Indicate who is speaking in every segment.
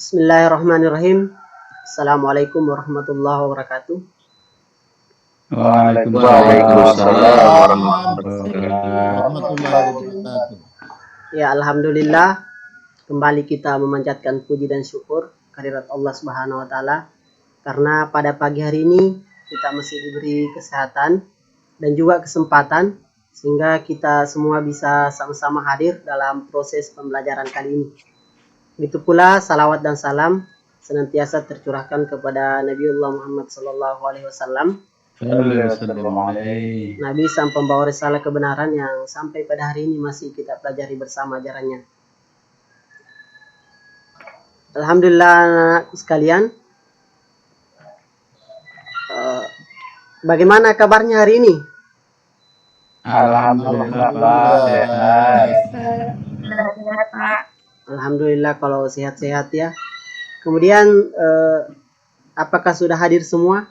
Speaker 1: Bismillahirrahmanirrahim. Assalamualaikum warahmatullahi wabarakatuh.
Speaker 2: Waalaikumsalam warahmatullahi wabarakatuh.
Speaker 1: Ya, alhamdulillah kembali kita memanjatkan puji dan syukur kehadirat Allah Subhanahu wa taala karena pada pagi hari ini kita masih diberi kesehatan dan juga kesempatan sehingga kita semua bisa sama-sama hadir dalam proses pembelajaran kali ini. Begitu pula salawat dan salam senantiasa tercurahkan kepada Nabiullah Muhammad SAW, Nabi sang pembawa risalah kebenaran yang sampai pada hari ini masih kita pelajari bersama ajarannya. Alhamdulillah anak sekalian, bagaimana kabarnya hari ini?
Speaker 2: Alhamdulillah sehat.
Speaker 1: Alhamdulillah kalau sehat-sehat ya. Kemudian apakah sudah hadir semua?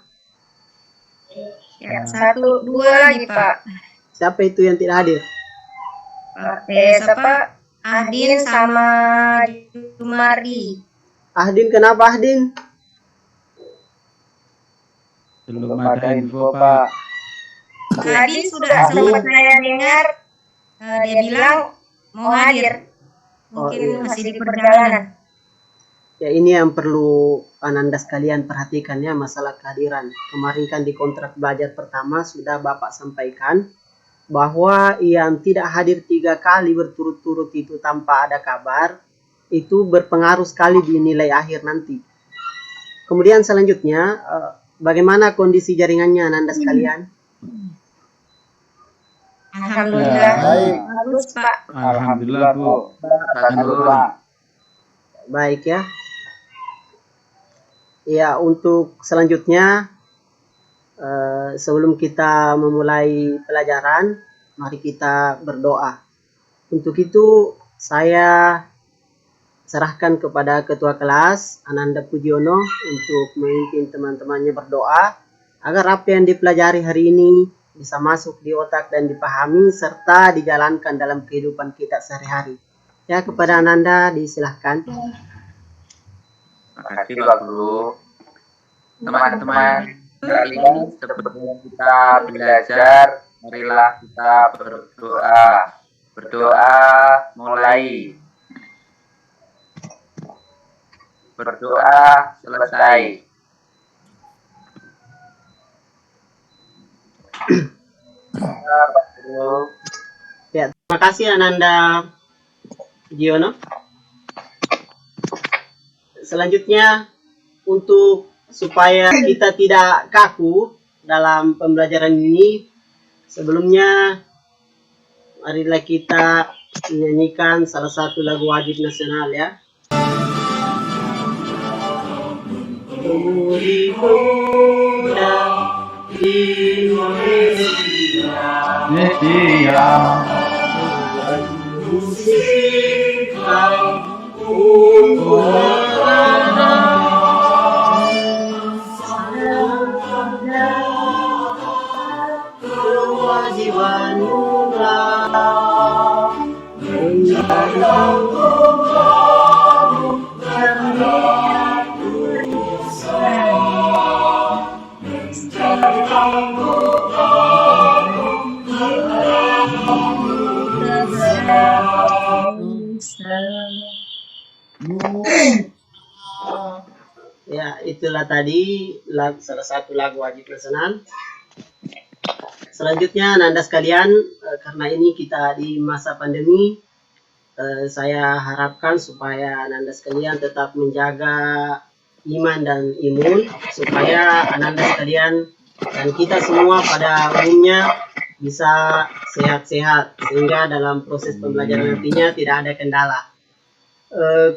Speaker 3: Ya, 1, 2 lagi Pak.
Speaker 1: Siapa itu yang tidak hadir?
Speaker 3: Siapa? Ahdin sama Jumardi.
Speaker 1: Ahdin, kenapa Ahdin?
Speaker 2: Belum ada info Pak.
Speaker 3: Tadi sudah sempat saya dengar dia bilang mau hadir. Mungkin masih di perjalanan.
Speaker 1: Ya, ini yang perlu Ananda sekalian perhatikan ya, masalah kehadiran. Kemarin kan di kontrak belajar pertama sudah Bapak sampaikan bahwa yang tidak hadir 3 kali berturut-turut itu tanpa ada kabar itu berpengaruh sekali di nilai akhir nanti. Kemudian selanjutnya bagaimana kondisi jaringannya Ananda sekalian?
Speaker 3: Alhamdulillah. Bagus Pak.
Speaker 2: Alhamdulillah Bu.
Speaker 1: Baik ya. Ya, untuk selanjutnya sebelum kita memulai pelajaran, mari kita berdoa. Untuk itu saya serahkan kepada Ketua Kelas Ananda Pujiono untuk memimpin teman-temannya berdoa agar apa yang dipelajari hari ini bisa masuk di otak dan dipahami serta dijalankan dalam kehidupan kita sehari-hari. Ya, kepada Ananda disilahkan.
Speaker 4: Terima kasih Pak Guru. Teman-teman sekalian, sebelum kita belajar, marilah kita berdoa. Berdoa mulai. Berdoa selesai. Pak Guru.
Speaker 1: Ya, terima kasih Ananda Giono. Selanjutnya, untuk supaya kita tidak kaku dalam pembelajaran ini, sebelumnya marilah kita menyanyikan salah satu lagu wajib nasional ya. Ya, itulah tadi salah satu lagu wajib nasional. Selanjutnya, Nanda sekalian, karena ini kita di masa pandemi, saya harapkan supaya Nanda sekalian tetap menjaga iman dan imun, supaya Nanda sekalian dan kita semua pada umumnya bisa sehat-sehat, sehingga dalam proses pembelajaran nantinya tidak ada kendala.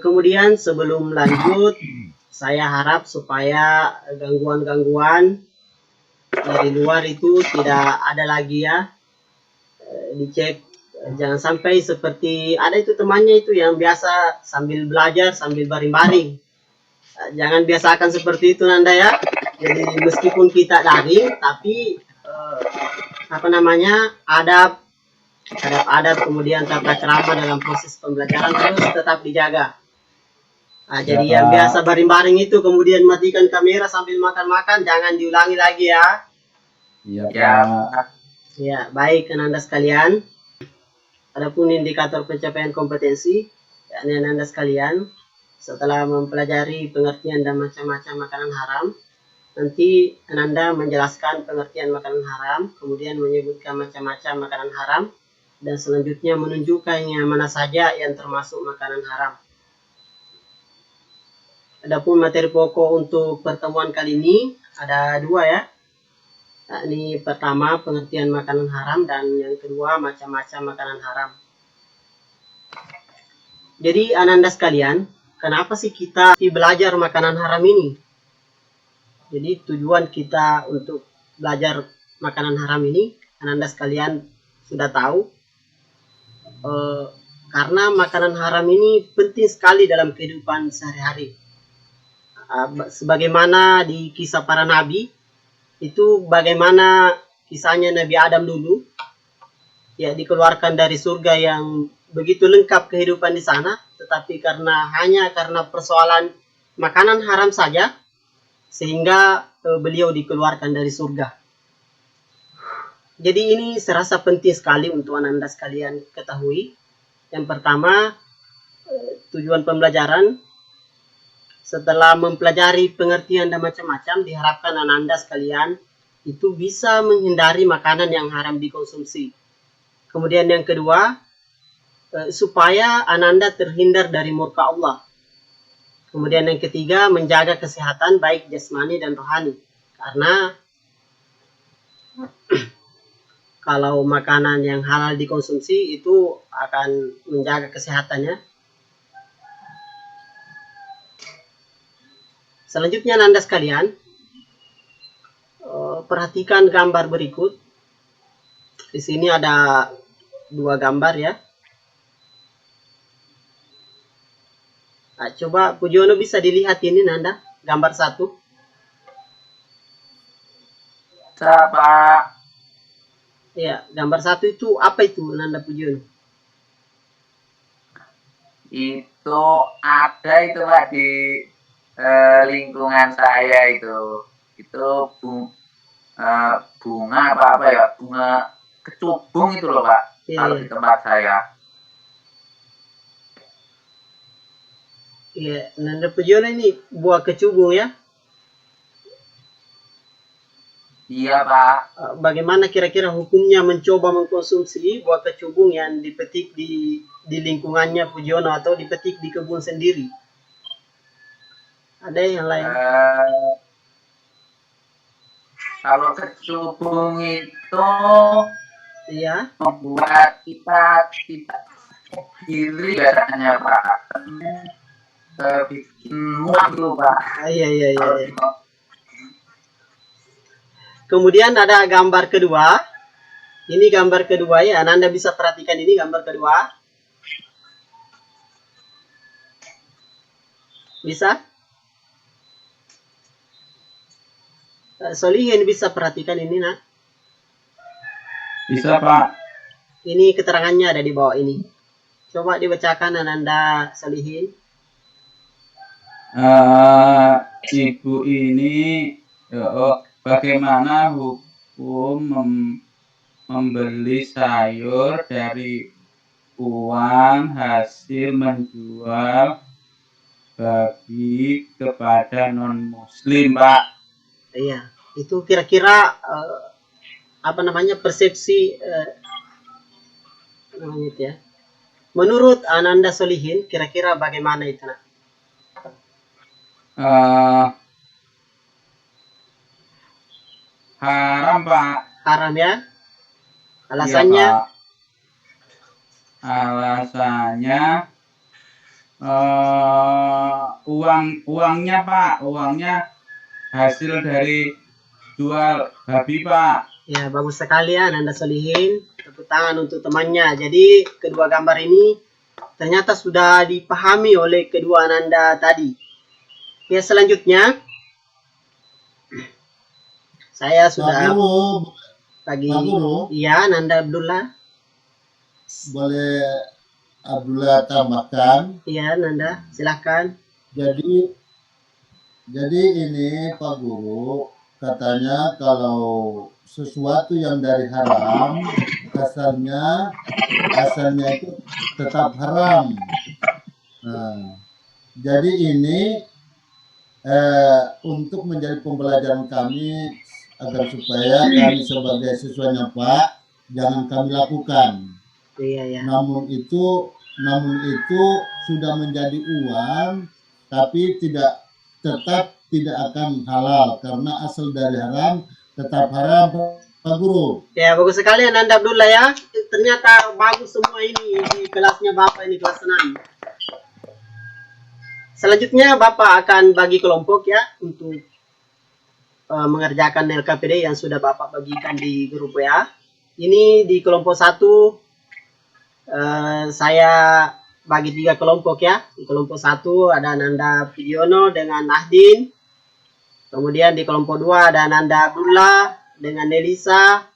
Speaker 1: Kemudian sebelum lanjut, saya harap supaya gangguan-gangguan dari luar itu tidak ada lagi ya. Dicek, jangan sampai seperti ada itu temannya itu yang biasa sambil belajar sambil baring-baring. Jangan biasakan seperti itu Nanda ya. Jadi meskipun kita daring, tapi adab kemudian tata krama dalam proses pembelajaran terus tetap dijaga. Jadi
Speaker 2: Ya,
Speaker 1: yang
Speaker 2: Pak.
Speaker 1: biasa baring-baring itu kemudian matikan kamera sambil makan-makan, jangan diulangi lagi ya.
Speaker 2: Iya,
Speaker 4: Ya,
Speaker 2: Pak.
Speaker 1: Ya, baik Ananda sekalian. Adapun indikator pencapaian kompetensi, yakni Ananda sekalian, setelah mempelajari pengertian dan macam-macam makanan haram, nanti Ananda menjelaskan pengertian makanan haram, kemudian menyebutkan macam-macam makanan haram, dan selanjutnya menunjukkan yang mana saja yang termasuk makanan haram. Adapun materi pokok untuk pertemuan kali ini ada dua ya. Ini pertama pengertian makanan haram dan yang kedua macam-macam makanan haram. Jadi Ananda sekalian, kenapa sih kita belajar makanan haram ini? Jadi tujuan kita untuk belajar makanan haram ini, Ananda sekalian sudah tahu, karena makanan haram ini penting sekali dalam kehidupan sehari-hari. Sebagaimana di kisah para nabi, itu bagaimana kisahnya Nabi Adam dulu, ya dikeluarkan dari surga yang begitu lengkap kehidupan di sana, tetapi hanya karena persoalan makanan haram saja, sehingga beliau dikeluarkan dari surga. Jadi ini serasa penting sekali untuk Ananda sekalian ketahui. Yang pertama, tujuan pembelajaran, setelah mempelajari pengertian dan macam-macam, diharapkan Ananda sekalian itu bisa menghindari makanan yang haram dikonsumsi. Kemudian yang kedua, supaya Ananda terhindar dari murka Allah. Kemudian yang ketiga, menjaga kesehatan baik jasmani dan rohani. Karena kalau makanan yang halal dikonsumsi itu akan menjaga kesehatannya. Selanjutnya Ananda sekalian, perhatikan gambar berikut. Di sini ada dua gambar ya. Nah, coba Pujono bisa dilihat ini Nanda, gambar satu.
Speaker 4: Pak.
Speaker 1: Ya, gambar satu itu apa itu Nanda Pujono?
Speaker 4: Itu ada itu Pak di lingkungan saya itu bunga apa ya, bunga kecubung itu loh Pak.
Speaker 1: Iya,
Speaker 4: Kalau
Speaker 1: iya.
Speaker 4: di tempat saya.
Speaker 1: Iya, Nanda Pujono ini buah kecubung ya.
Speaker 4: Iya Pak.
Speaker 1: Bagaimana kira-kira hukumnya mencoba mengkonsumsi buah kecubung yang dipetik di lingkungannya Pujono atau dipetik di kebun sendiri? Ada yang lain?
Speaker 4: Kalau kecubung itu
Speaker 1: Iya.
Speaker 4: membuat kita tidak diri biasanya Pak. Bikin muak dulu Pak.
Speaker 1: Iya. Kemudian ada gambar kedua. Ini gambar kedua ya. Anda bisa perhatikan ini gambar kedua. Bisa? Solihin bisa perhatikan ini nak.
Speaker 2: Bisa, Pak.
Speaker 1: Ini keterangannya ada di bawah ini. Coba dibacakan Ananda Solihin.
Speaker 2: Ibu ini bagaimana hukum membeli sayur dari uang hasil menjual babi kepada non-muslim, Pak?
Speaker 1: Iya, itu kira-kira persepsi namanya itu ya. Menurut Ananda Solihin, kira-kira bagaimana itu nak?
Speaker 2: Haram, Pak.
Speaker 1: Haram ya? Alasannya?
Speaker 2: Iya, Pak. Alasannya uangnya, Pak. Uangnya hasil dari jual babi, Pak.
Speaker 1: Ya, bagus sekali ya Ananda Solihin. Tepuk tangan untuk temannya. Jadi, kedua gambar ini ternyata sudah dipahami oleh kedua Ananda tadi. Ya, selanjutnya saya sudah bagi iya Nanda Abdullah.
Speaker 5: Boleh Abdullah tambahkan?
Speaker 1: Iya Nanda, silahkan.
Speaker 5: Jadi jadi ini Pak Guru, katanya kalau sesuatu yang dari haram, asalnya itu tetap haram. Nah, jadi ini untuk menjadi pembelajaran kami agar supaya kami sebagai siswanya Pak jangan kami lakukan.
Speaker 1: Iya ya.
Speaker 5: Namun itu sudah menjadi uang, tapi tetap tidak akan halal karena asal dari haram tetap haram, Pak Guru.
Speaker 1: Ya, bagus sekali Ananda Abdullah ya. Ternyata bagus semua ini di kelasnya Bapak ini, kelas 6. Selanjutnya Bapak akan bagi kelompok ya untuk mengerjakan LKPD yang sudah Bapak bagikan di grup WA. Ini di kelompok 1 saya bagi 3 kelompok ya. Di kelompok 1 ada Ananda Pidiono dengan Nahdin. Kemudian di kelompok 2 ada Ananda Abdullah dengan Nelisa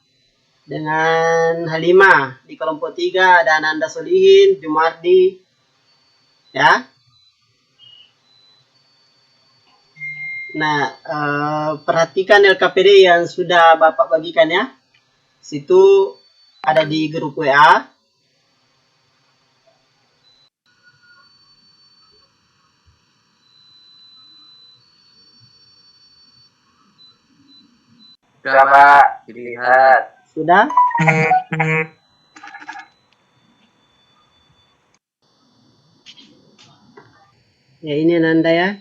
Speaker 1: dengan Halimah. Di kelompok 3 ada Ananda Solihin, Jumardi ya. Nah, perhatikan LKPD yang sudah Bapak bagikan ya. Situ ada di grup WA.
Speaker 4: Sudah Pak, dilihat.
Speaker 1: Sudah? Ya, ini Ananda ya.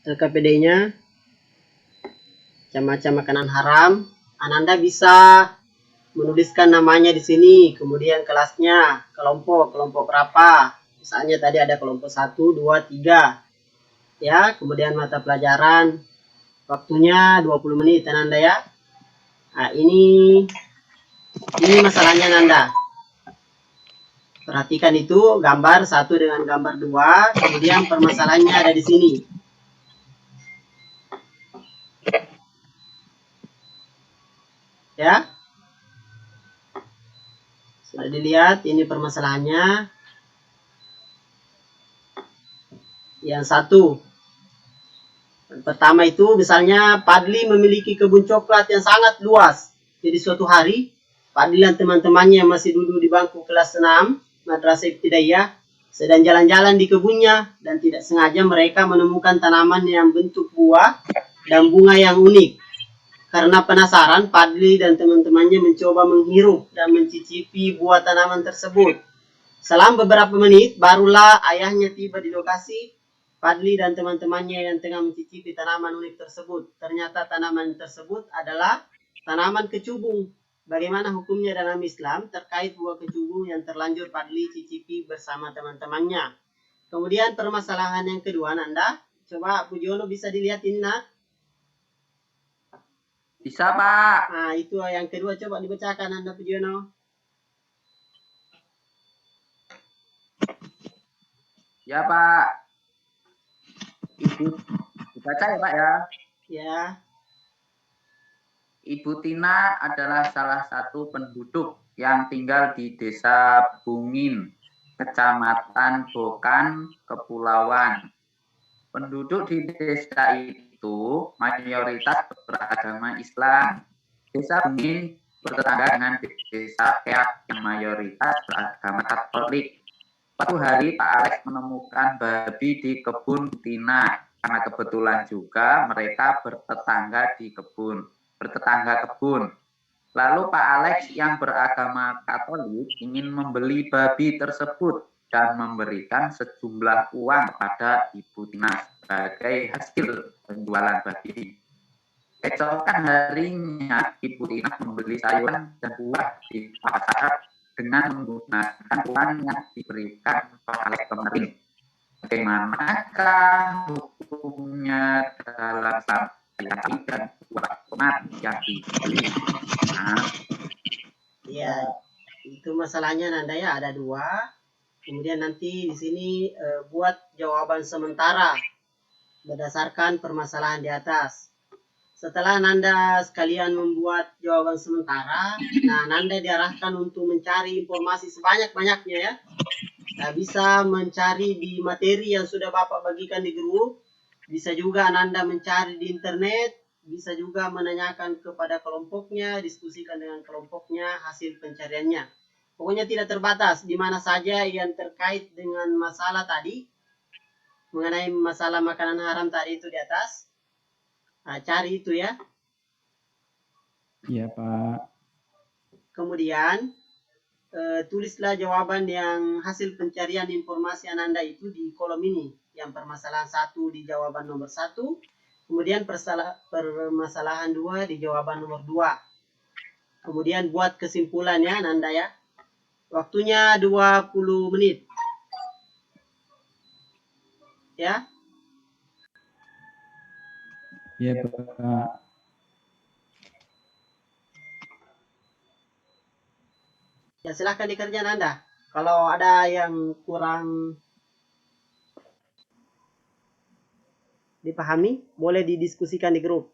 Speaker 1: LKPD-nya. Macam-macam makanan haram. Ananda bisa menuliskan namanya di sini, kemudian kelasnya, kelompok berapa. Misalnya tadi ada kelompok 1, 2, 3. Ya, kemudian mata pelajaran. Waktunya 20 menit Ananda ya. Nah, ini masalahnya Ananda. Perhatikan itu gambar 1 dengan gambar 2, kemudian permasalahannya ada di sini. Ya. Sudah dilihat ini permasalahannya. Yang 1. Pertama itu misalnya Padli memiliki kebun coklat yang sangat luas. Jadi suatu hari Padli dan teman-temannya yang masih duduk di bangku kelas 6 Madrasah Ibtidaiyah sedang jalan-jalan di kebunnya dan tidak sengaja mereka menemukan tanaman yang bentuk buah dan bunga yang unik. Karena penasaran, Padli dan teman-temannya mencoba menghirup dan mencicipi buah tanaman tersebut. Selang beberapa menit, barulah ayahnya tiba di lokasi. Padli dan teman-temannya yang tengah mencicipi tanaman unik tersebut. Ternyata tanaman tersebut adalah tanaman kecubung. Bagaimana hukumnya dalam Islam terkait buah kecubung yang terlanjur Padli cicipi bersama teman-temannya. Kemudian permasalahan yang kedua, Nanda. Coba Pujono bisa dilihat ini, nak.
Speaker 4: Bisa Pak.
Speaker 1: Nah, itu yang kedua, coba dibacakan Anda Pujono.
Speaker 4: Ya Pak. Ibu dibaca ya Pak ya.
Speaker 1: Ya.
Speaker 4: Ibu Tina adalah salah satu penduduk yang tinggal di Desa Bungin, Kecamatan Bokan, Kepulauan. Penduduk di desa itu mayoritas beragama Islam. Desa Bungin bertetangga dengan Desa Keak yang mayoritas beragama Katolik. Suatu hari Pak Alex menemukan babi di kebun Tina karena kebetulan juga mereka bertetangga kebun. Lalu Pak Alex yang beragama Katolik ingin membeli babi tersebut dan memberikan sejumlah uang kepada Ibu Tina sebagai hasil penjualan babi. Keesokan harinya Ibu Tina membeli sayuran dan buah di pasar dengan menggunakan uang yang diberikan Pak Alex kemarin. Bagaimanakah hukumnya dalam sayuran dan buah tomat yang dibeli?
Speaker 1: Iya, itu masalahnya Nanda ya, ada 2. Kemudian nanti di sini buat jawaban sementara berdasarkan permasalahan di atas. Setelah Nanda sekalian membuat jawaban sementara, nah Nanda diarahkan untuk mencari informasi sebanyak-banyaknya ya. bisa mencari di materi yang sudah Bapak bagikan di grup. Bisa juga Ananda mencari di internet. Bisa juga menanyakan kepada kelompoknya, diskusikan dengan kelompoknya hasil pencariannya. Pokoknya tidak terbatas, di mana saja yang terkait dengan masalah tadi, mengenai masalah makanan haram tadi itu di atas. Nah, cari itu ya.
Speaker 2: Iya, Pak.
Speaker 1: Kemudian, tulislah jawaban yang hasil pencarian informasi Ananda itu di kolom ini. Yang permasalahan 1 di jawaban nomor 1, kemudian permasalahan 2 di jawaban nomor 2. Kemudian buat kesimpulannya Ananda ya. Waktunya 20 menit. Ya.
Speaker 2: Iya, Pak.
Speaker 1: Ya silahkan dikerjakan Anda. Kalau ada yang kurang dipahami, boleh didiskusikan di grup.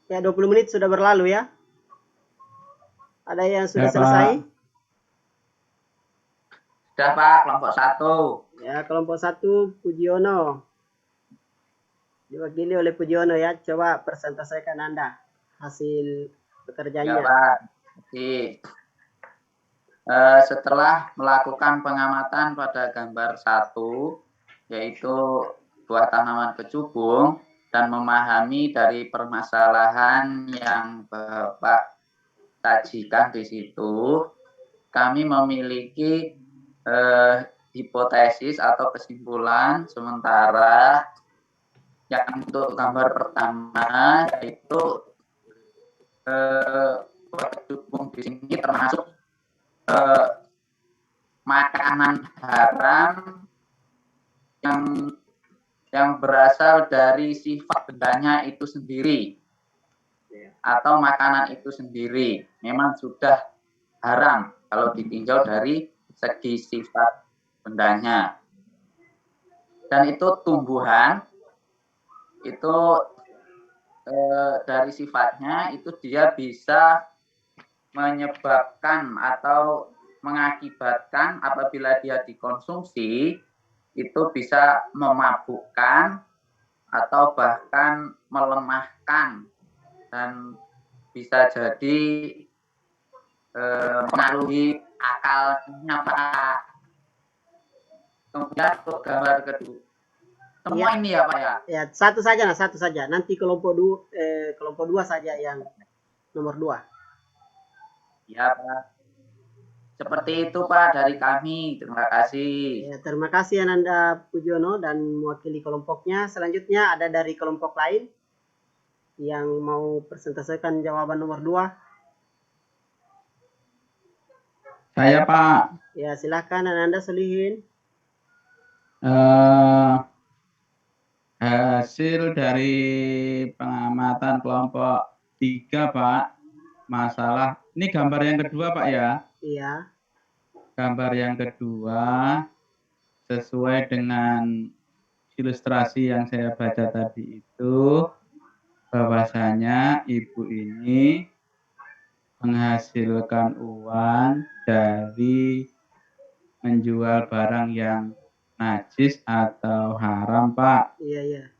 Speaker 1: Ya 20 menit sudah berlalu ya. Ada yang sudah
Speaker 2: Ya,
Speaker 1: selesai?
Speaker 2: Pak.
Speaker 4: Sudah Pak, kelompok 1.
Speaker 1: Ya, kelompok 1 Pujiono. Diwakili oleh Pujiono ya. Coba presentasikan Anda hasil pekerjaannya.
Speaker 4: Ya Pak. Jadi, setelah melakukan pengamatan pada gambar 1, yaitu buah tanaman kecubung, dan memahami dari permasalahan yang Bapak sajikan di situ, kami memiliki hipotesis atau kesimpulan sementara yang untuk gambar pertama, yaitu buah kecubung di sini termasuk makanan haram yang berasal dari sifat bendanya itu sendiri atau makanan itu sendiri memang sudah haram kalau ditinjau dari segi sifat bendanya. Dan itu tumbuhan itu dari sifatnya itu dia bisa menyebabkan atau mengakibatkan apabila dia dikonsumsi itu bisa memabukkan atau bahkan melemahkan dan bisa jadi mengaruhi akalnya Pak. Kemudian untuk gambar kedua, semua
Speaker 1: Ya.
Speaker 4: ini ya Pak ya.
Speaker 1: Ya, satu saja. Nanti kelompok 2 saja yang nomor 2.
Speaker 4: Ya Pak. Seperti itu Pak dari kami. Terima kasih.
Speaker 1: Ya, terima kasih Ananda Pujiono dan mewakili kelompoknya. Selanjutnya ada dari kelompok lain yang mau presentasikan jawaban nomor 2.
Speaker 2: Saya, Pak.
Speaker 1: Ya, silakan Ananda Solihin.
Speaker 2: Hasil dari pengamatan kelompok 3, Pak. Masalah, ini gambar yang kedua, Pak ya.
Speaker 1: Iya.
Speaker 2: Gambar yang kedua sesuai dengan ilustrasi yang saya baca tadi itu, bahwasanya ibu ini menghasilkan uang dari menjual barang yang najis atau haram, Pak.
Speaker 1: Iya.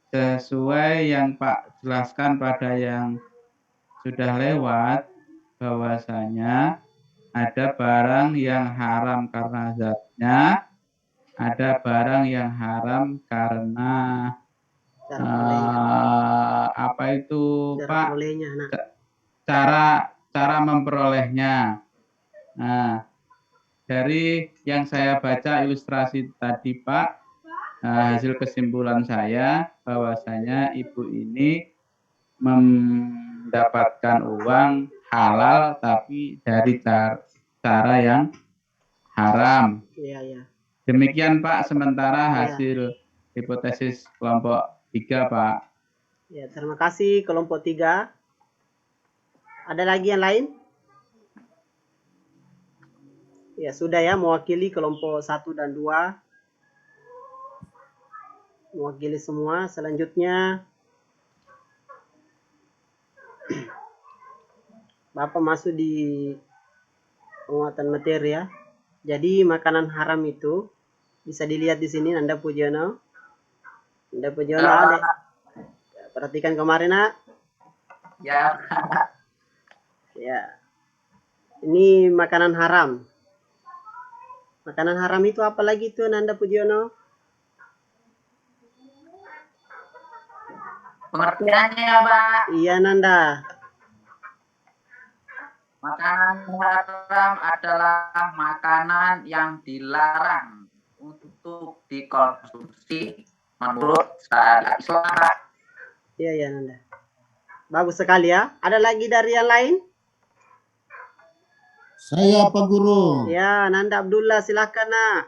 Speaker 2: Sesuai yang Pak jelaskan pada yang sudah lewat, bahwasanya ada barang yang haram karena zatnya, ada barang yang haram karena apa itu Pak? Cara memperolehnya. Nah, dari yang saya baca ilustrasi tadi Pak, hasil kesimpulan saya bahwasanya ibu ini mendapatkan uang halal tapi dari cara yang haram.
Speaker 1: Iya.
Speaker 2: Demikian Pak sementara hasil hipotesis kelompok 3 Pak.
Speaker 1: Ya, terima kasih kelompok 3. Ada lagi yang lain? Ya, sudah ya mewakili kelompok 1 dan 2. mewakili semua. Selanjutnya Bapak masuk di penguatan materi ya. Jadi makanan haram itu bisa dilihat di sini Nanda Pujono. Nanda Pujono ada. Perhatikan kemarin nak.
Speaker 4: Ya,
Speaker 1: Ya. Ini makanan haram. Makanan haram itu apa lagi tuh Nanda Pujono?
Speaker 4: pengertiannya Pak.
Speaker 1: Iya Nanda.
Speaker 4: Makanan haram adalah makanan yang dilarang untuk dikonsumsi menurut syariat Islam.
Speaker 1: Iya ya Nanda. Bagus sekali ya. Ada lagi dari yang lain?
Speaker 5: Saya Pak Guru.
Speaker 1: Ya Nanda Abdullah silakan nak.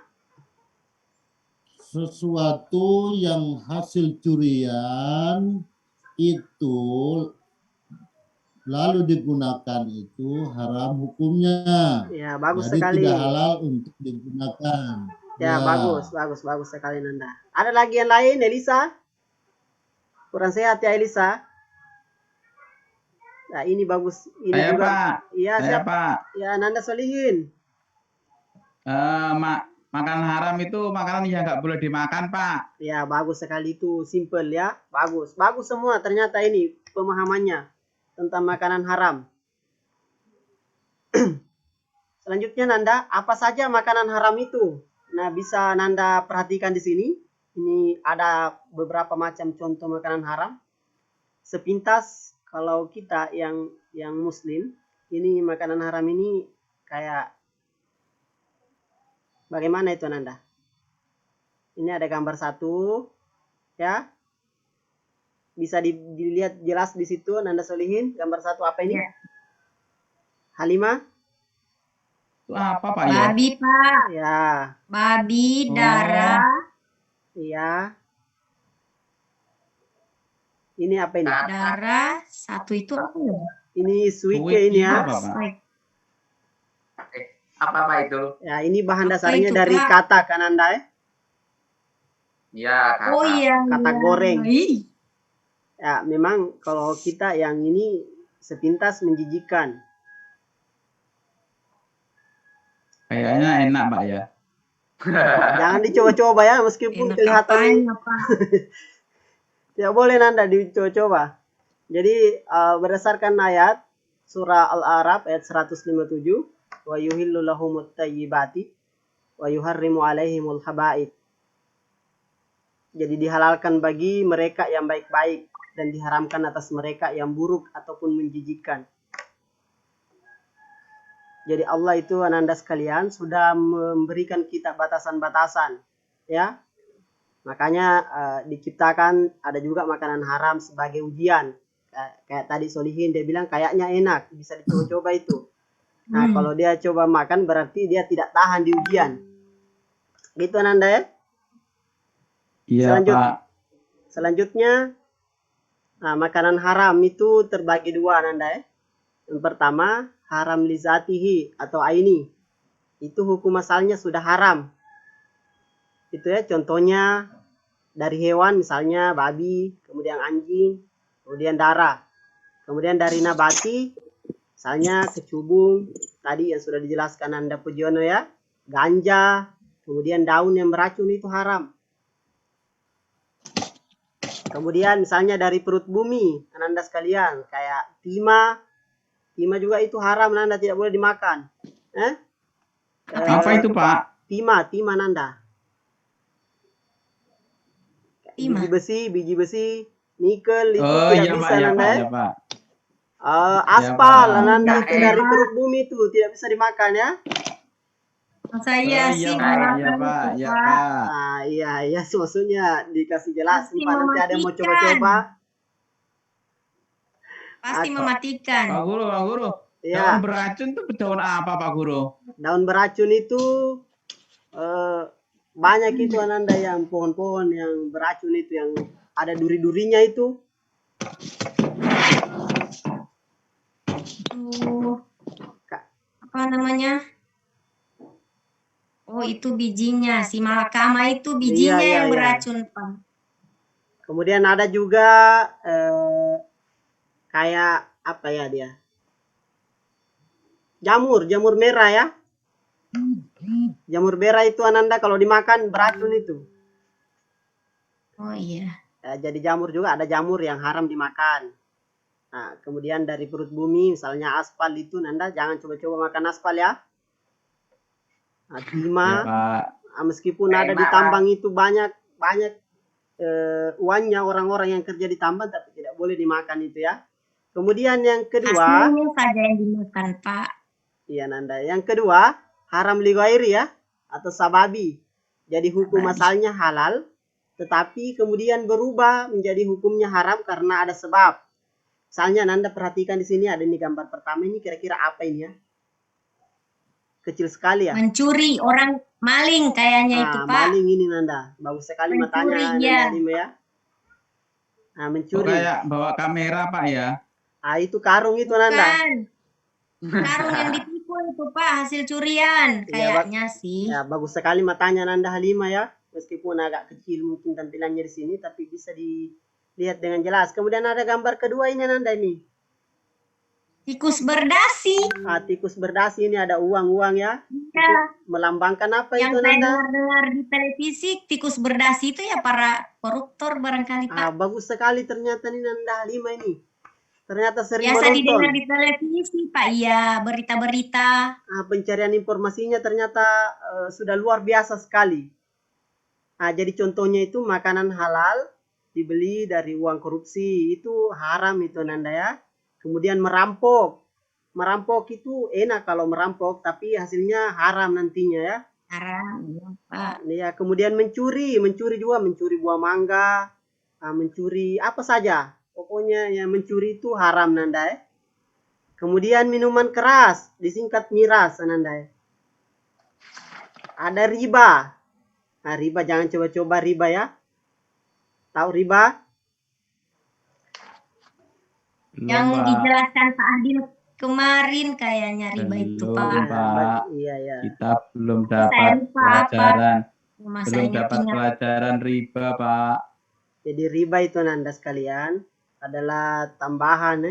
Speaker 5: Sesuatu yang hasil curian itu lalu digunakan itu haram hukumnya.
Speaker 1: Ya bagus
Speaker 5: Jadi
Speaker 1: sekali.
Speaker 5: tidak halal untuk digunakan.
Speaker 1: Ya, bagus sekali Nanda. Ada lagi yang lain, Elisa? Kurang sehat ya Elisa? Nah ini bagus. Ini
Speaker 2: Saya
Speaker 1: juga.
Speaker 2: Pak.
Speaker 1: Iya
Speaker 2: Saya
Speaker 1: siap.
Speaker 2: Pak.
Speaker 1: Ya Nanda Solihin.
Speaker 2: Makanan haram itu makanan yang nggak boleh dimakan Pak.
Speaker 1: Ya bagus sekali itu, simple ya. Bagus, bagus semua ternyata ini pemahamannya tentang makanan haram. Selanjutnya Nanda, apa saja makanan haram itu? Nah bisa Nanda perhatikan di sini. Ini ada beberapa macam contoh makanan haram. Sepintas kalau kita yang Muslim, ini makanan haram ini kayak bagaimana itu Nanda? Ini ada gambar satu, ya. Bisa dilihat jelas di situ Nanda Solihin. Gambar satu apa ini?
Speaker 3: Ya.
Speaker 1: Halimah?
Speaker 2: Itu apa Pak ya?
Speaker 3: Babi Pak.
Speaker 1: Ya,
Speaker 3: Babi,
Speaker 2: Oh.
Speaker 3: darah,
Speaker 1: iya. Ini apa ini?
Speaker 3: darah. Satu itu apa ya?
Speaker 1: Ini suike
Speaker 2: Suike
Speaker 1: ini ya.
Speaker 2: apa, Pak?
Speaker 3: Baik.
Speaker 4: Apa Pak itu?
Speaker 1: Ya, ini bahan
Speaker 3: Apa
Speaker 1: dasarnya
Speaker 3: itu,
Speaker 1: dari
Speaker 3: Pak?
Speaker 1: kata kan Anda ya?
Speaker 4: Ya, kata.
Speaker 3: Oh iya.
Speaker 1: Kata
Speaker 3: iya.
Speaker 1: goreng.
Speaker 3: Ih,
Speaker 1: Ya, memang kalau kita yang ini sepintas menjijikan.
Speaker 2: Kayaknya enak Pak ya.
Speaker 1: Jangan dicoba-coba ya, meskipun
Speaker 3: enak
Speaker 1: kelihatan
Speaker 3: apanya, Pak?
Speaker 1: tidak boleh Nanda dicoba-coba. Jadi berdasarkan ayat surah Al-A'raf ayat 157, wa yuhillu lahumut tayyibati wa yuharrimu alaihimul haba'id. Jadi dihalalkan bagi mereka yang baik-baik dan diharamkan atas mereka yang buruk ataupun menjijikkan. Jadi Allah itu Ananda sekalian sudah memberikan kita batasan-batasan, ya. Makanya diciptakan ada juga makanan haram sebagai ujian. Kayak tadi Solihin dia bilang kayaknya enak, bisa dicoba-coba itu. Nah, kalau dia coba makan berarti dia tidak tahan di ujian. Gitu Ananda ya.
Speaker 2: Iya Pak.
Speaker 1: Selanjutnya, nah, makanan haram itu terbagi dua Nanda ya. Yang pertama, haram lizatihi atau aini. Itu hukum asalnya sudah haram. Itu ya, contohnya dari hewan misalnya babi, kemudian anjing, kemudian darah. Kemudian dari nabati, misalnya kecubung, tadi yang sudah dijelaskan Nanda Pujono ya, ganja, kemudian daun yang beracun itu haram. Kemudian misalnya dari perut bumi, Ananda sekalian, kayak timah juga itu haram, Nanda tidak boleh dimakan.
Speaker 2: Apa itu Pak?
Speaker 1: Timah Nanda.
Speaker 3: Timah.
Speaker 1: Biji besi, nikel itu
Speaker 2: Oh
Speaker 1: tidak
Speaker 2: iya
Speaker 1: bisa
Speaker 2: Pak, ya
Speaker 1: Nanda
Speaker 2: Pak,
Speaker 1: ya.
Speaker 2: ya Pak.
Speaker 1: Aspal,
Speaker 2: Ya, Pak.
Speaker 1: Nanda itu dari perut bumi itu tidak bisa dimakan ya.
Speaker 3: Saya
Speaker 2: Oh,
Speaker 3: sih
Speaker 2: iya Pak, iya
Speaker 3: makan
Speaker 2: Pak,
Speaker 3: itu,
Speaker 2: iya
Speaker 3: Pak.
Speaker 2: Pak.
Speaker 1: Iya, maksudnya dikasih jelas,
Speaker 3: Pasti
Speaker 1: Pak, nanti ada yang mau
Speaker 3: mematikan.
Speaker 1: coba-coba.
Speaker 3: Pasti
Speaker 1: Atau-
Speaker 3: mematikan.
Speaker 2: Pak Guru.
Speaker 1: Ya.
Speaker 2: Daun beracun itu daun apa Pak Guru?
Speaker 1: Daun beracun itu banyak itu Ananda yang pohon-pohon yang beracun itu yang ada duri-durinya itu.
Speaker 3: Apa namanya? Oh itu bijinya, si malakama itu bijinya
Speaker 1: Iya,
Speaker 3: yang
Speaker 1: iya.
Speaker 3: beracun Pak.
Speaker 1: Kemudian ada juga kayak apa ya dia? Jamur merah ya. Jamur merah itu Ananda kalau dimakan beracun itu.
Speaker 3: Oh iya.
Speaker 1: Jadi jamur juga ada jamur yang haram dimakan. Nah, kemudian dari perut bumi misalnya aspal itu Nanda jangan coba-coba makan aspal ya. Nah,
Speaker 2: Ya,
Speaker 1: timah,
Speaker 2: Pak.
Speaker 1: meskipun
Speaker 4: Nggak
Speaker 1: ada di
Speaker 4: enak,
Speaker 1: tambang itu banyak uangnya orang-orang yang kerja di tambang tapi tidak boleh dimakan itu ya. Kemudian yang kedua,
Speaker 3: Hasilnya saja yang dimakan, Pak.
Speaker 1: iya Nanda. Yang kedua, haram lighairi ya atau sababi. Jadi hukum
Speaker 3: Sababi.
Speaker 1: asalnya halal, tetapi kemudian berubah menjadi hukumnya haram karena ada sebab. Misalnya Nanda perhatikan di sini ada ini gambar pertama ini kira-kira apa ini ya? Kecil sekali ya.
Speaker 3: Mencuri orang maling kayaknya itu, Pak.
Speaker 1: Maling ini Nanda. Bagus sekali
Speaker 3: Mencuri,
Speaker 1: matanya
Speaker 3: ya.
Speaker 1: Nanda Halima ya. Nah,
Speaker 2: Kok
Speaker 1: mencuri.
Speaker 2: kayak bawa kamera, Pak ya?
Speaker 1: Itu karung itu Nanda.
Speaker 3: Bukan. Karung yang ditipu itu, Pak, hasil curian.
Speaker 1: Iya,
Speaker 3: Kayaknya sih.
Speaker 1: Ya, bagus sekali matanya Nanda Halima ya. Meskipun agak kecil mungkin tampilannya di sini, tapi bisa dilihat dengan jelas. Kemudian ada gambar kedua ini Nanda ini.
Speaker 3: Tikus berdasi.
Speaker 1: Tikus berdasi ini ada uang-uang ya.
Speaker 3: Ya.
Speaker 1: Melambangkan apa
Speaker 3: Yang
Speaker 1: itu
Speaker 3: saya
Speaker 1: Nanda?
Speaker 3: dengar di televisi, tikus berdasi itu ya para koruptor barangkali, Pak.
Speaker 1: Bagus sekali ternyata nih Nanda Halima ini. Ternyata sering
Speaker 3: Biasa
Speaker 1: menonton.
Speaker 3: didengar di televisi, Pak. Iya, berita-berita.
Speaker 1: Pencarian informasinya ternyata sudah luar biasa sekali. Jadi contohnya itu makanan halal dibeli dari uang korupsi itu haram itu Nanda ya. Kemudian merampok. Merampok itu enak kalau merampok tapi hasilnya haram nantinya ya.
Speaker 3: Haram, ya, Pak.
Speaker 1: Ya, kemudian mencuri juga, mencuri buah mangga, mencuri apa saja. Pokoknya yang mencuri itu haram Nanda ya. Kemudian minuman keras, disingkat miras Nanda ya. Ada riba. Riba jangan coba-coba riba ya. Tahu riba?
Speaker 3: Yang dijelaskan Pak Adil kemarin kayaknya riba itu,
Speaker 2: Belum,
Speaker 3: Pak.
Speaker 2: Pak.
Speaker 1: Iya.
Speaker 2: Kita belum dapat pelajaran. Belum dapat pelajaran riba, Pak.
Speaker 1: Jadi riba itu Nanda sekalian adalah tambahan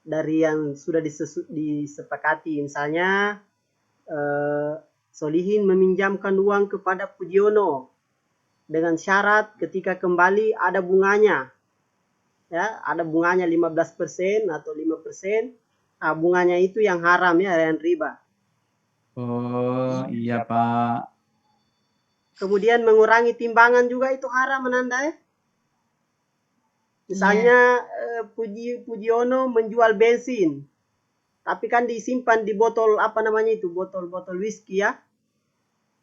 Speaker 1: dari yang sudah disepakati. Misalnya Solihin meminjamkan uang kepada Pujiono dengan syarat ketika kembali ada bunganya. Ya, ada bunganya 15% atau 5%. Bunganya itu yang haram ya, yang riba.
Speaker 2: Oh, iya, Pak.
Speaker 1: Kemudian mengurangi timbangan juga itu haram Nanda ya. Misalnya Pujiono menjual bensin. Tapi kan disimpan di botol apa namanya itu, botol whisky ya.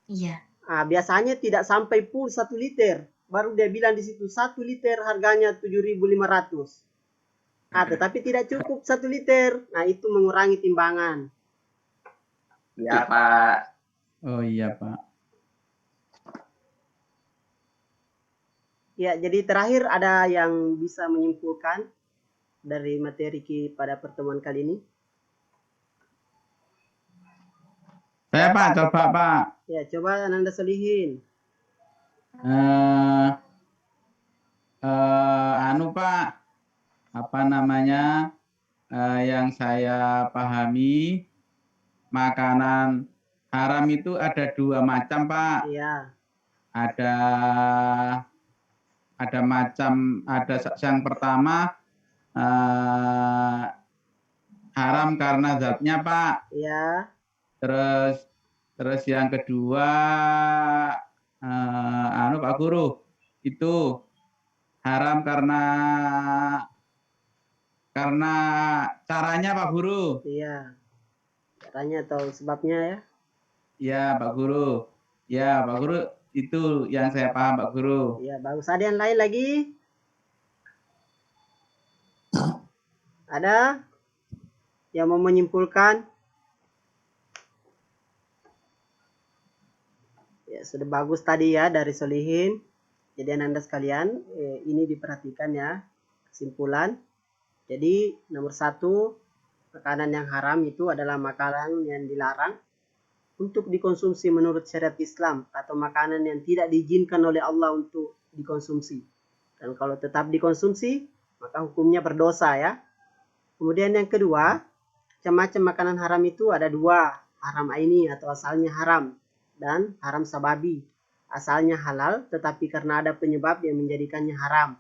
Speaker 3: Iya.
Speaker 1: Biasanya tidak sampai full 1 liter. Baru dia bilang di situ 1 liter harganya 7.500. Tetapi tidak cukup 1 liter. Nah, itu mengurangi timbangan.
Speaker 4: Ya, Pak.
Speaker 2: Oh iya, Pak.
Speaker 1: Ya, jadi terakhir ada yang bisa menyimpulkan dari materi pada pertemuan kali ini?
Speaker 2: Saya, Pak, coba, Pak.
Speaker 1: Ya, coba Nanda Solihin.
Speaker 2: Pak, apa namanya, yang saya pahami, makanan haram itu ada 2 macam, Pak.
Speaker 1: Iya.
Speaker 2: Ada yang pertama haram karena zatnya, Pak.
Speaker 1: Iya.
Speaker 2: Terus yang kedua, Pak Guru, itu haram karena caranya, Pak Guru.
Speaker 1: Iya. Caranya atau sebabnya ya?
Speaker 2: Iya, Pak Guru. Ya, Pak Guru, itu yang saya paham, Pak Guru.
Speaker 1: Iya, bagus. Ada yang lain lagi? Ada yang mau menyimpulkan? Ya, sudah bagus tadi ya dari Solihin. Jadi Anda sekalian, ini diperhatikan ya, kesimpulan. Jadi nomor 1, makanan yang haram itu adalah makanan yang dilarang untuk dikonsumsi menurut syariat Islam atau makanan yang tidak diizinkan oleh Allah untuk dikonsumsi. Dan kalau tetap dikonsumsi, maka hukumnya berdosa ya. Kemudian yang kedua, macam-macam makanan haram itu ada dua, haram aini atau asalnya haram, dan haram sababi. Asalnya halal, tetapi karena ada penyebab yang menjadikannya haram.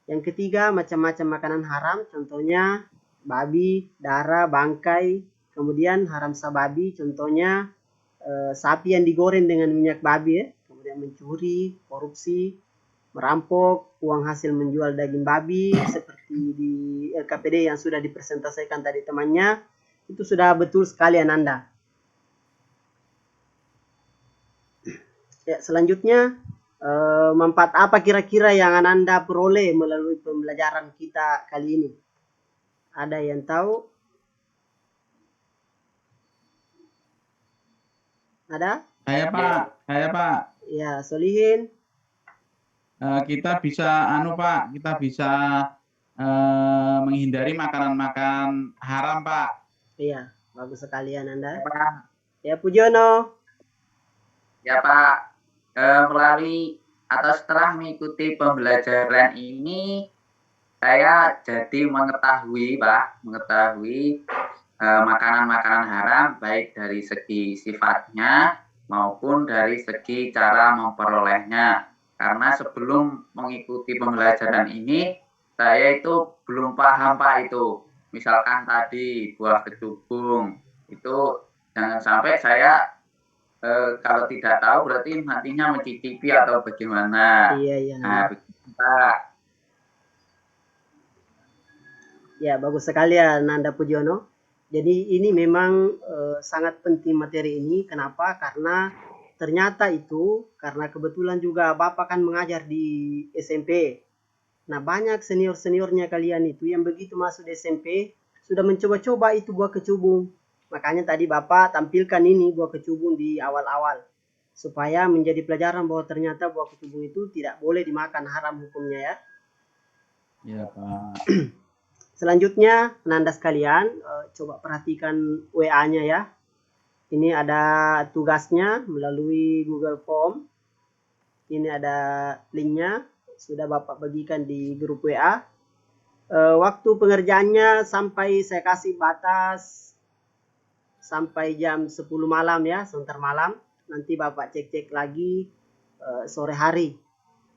Speaker 1: Yang ketiga, macam-macam makanan haram, contohnya babi, darah, bangkai. Kemudian haram sababi, contohnya sapi yang digoreng dengan minyak babi ya. Kemudian mencuri, korupsi, merampok, uang hasil menjual daging babi, seperti di LKPD yang sudah dipresentasikan tadi temannya, itu sudah betul sekali Ananda. Ya, selanjutnya, manfaat apa kira-kira yang Ananda peroleh melalui pembelajaran kita kali ini? Ada yang tahu? Ada?
Speaker 2: Saya Pak.
Speaker 1: Ya, Solihin.
Speaker 2: Kita bisa Pak, kita bisa menghindari makanan-makanan haram Pak.
Speaker 1: Iya, bagus sekali Ananda.
Speaker 4: Pak.
Speaker 1: Ya, Pujono.
Speaker 4: Ya Pak, melalui atau setelah mengikuti pembelajaran ini, saya jadi mengetahui Pak, makanan-makanan haram baik dari segi sifatnya maupun dari segi cara memperolehnya. Karena sebelum mengikuti pembelajaran ini, saya itu belum paham Pak itu. Misalkan tadi buah kecubung, itu jangan sampai saya kalau tidak tahu berarti nantinya mencicipi atau bagaimana.
Speaker 1: Iya.
Speaker 4: Nah, begitu Pak.
Speaker 1: Ya, bagus sekali ya Nanda Pujono. Jadi ini memang sangat penting materi ini. Kenapa? Karena ternyata itu, karena kebetulan juga Bapak kan mengajar di SMP. Nah, banyak senior-seniornya kalian itu yang begitu masuk di SMP, sudah mencoba-coba itu buah kecubung. Makanya tadi Bapak tampilkan ini buah kecubung di awal-awal. Supaya menjadi pelajaran bahwa ternyata buah kecubung itu tidak boleh dimakan, haram hukumnya ya.
Speaker 2: Iya Pak.
Speaker 1: Selanjutnya, Ananda sekalian, coba perhatikan WA-nya ya. Ini ada tugasnya melalui Google Form. Ini ada linknya, sudah Bapak bagikan di grup WA. Waktu pengerjaannya sampai saya kasih batas sampai jam 10 malam ya, sebentar malam. Nanti Bapak cek-cek lagi sore hari.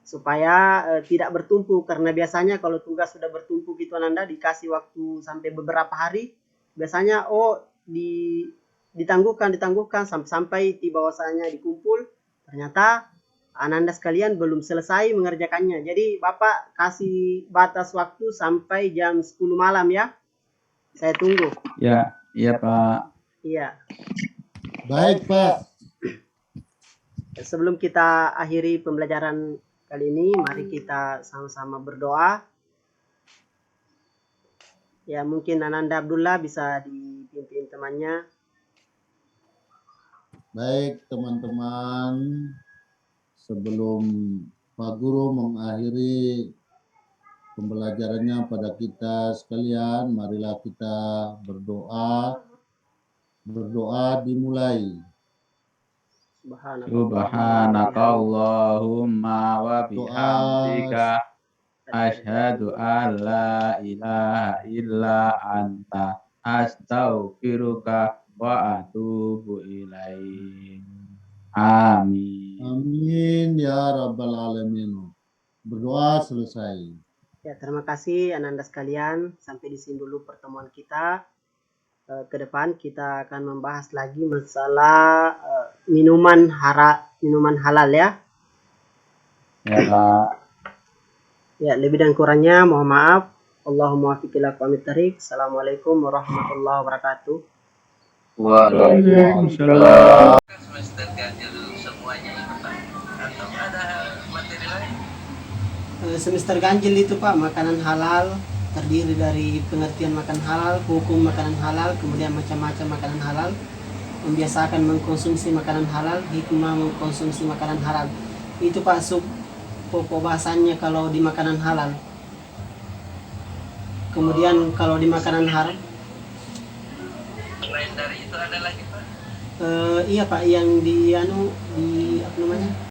Speaker 1: Supaya tidak bertumpuk, karena biasanya kalau tugas sudah bertumpuk itu Ananda dikasih waktu sampai beberapa hari, biasanya ditangguhkan sampai tiba waktunya dikumpul, ternyata Ananda sekalian belum selesai mengerjakannya. Jadi Bapak kasih batas waktu sampai jam 10 malam ya. Saya tunggu.
Speaker 2: Ya, iya Pak.
Speaker 1: Iya.
Speaker 5: Baik Pak.
Speaker 1: Sebelum kita akhiri pembelajaran kali ini, mari kita sama-sama berdoa. Ya, mungkin Ananda Abdullah bisa dipimpin temannya.
Speaker 5: Baik teman-teman, sebelum Pak Guru mengakhiri pembelajarannya pada kita sekalian, marilah kita berdoa. Berdoa dimulai.
Speaker 2: Subhanakallahumma wa bihamdika asyhadu an la ilaha illa anta astaghfiruka wa atubu ilaik. Amin.
Speaker 5: Amin ya rabbal alamin. Berdoa selesai.
Speaker 1: Ya, terima kasih Ananda sekalian. Sampai di sini dulu pertemuan kita. Ke depan kita akan membahas lagi masalah minuman halal ya.
Speaker 2: Ya Pak.
Speaker 1: Ya, lebih dan kurangnya mohon maaf. Allahumma waffiq ila aqwamit thariq. Assalamualaikum warahmatullahi wabarakatuh.
Speaker 2: Waalaikumsalam.
Speaker 6: Semester ganjil semuanya itu Pak, atau ada materi lain?
Speaker 1: Semester ganjil itu Pak, makanan halal terdiri dari pengertian makan halal, hukum makanan halal, kemudian macam-macam makanan halal, membiasakan mengkonsumsi makanan halal, hikmah mengkonsumsi makanan halal. Itu Pak sub pokok bahasannya kalau di makanan halal. Kemudian kalau di makanan haram,
Speaker 6: Selain dari itu ada lagi Pak?
Speaker 1: iya Pak, yang di apa namanya?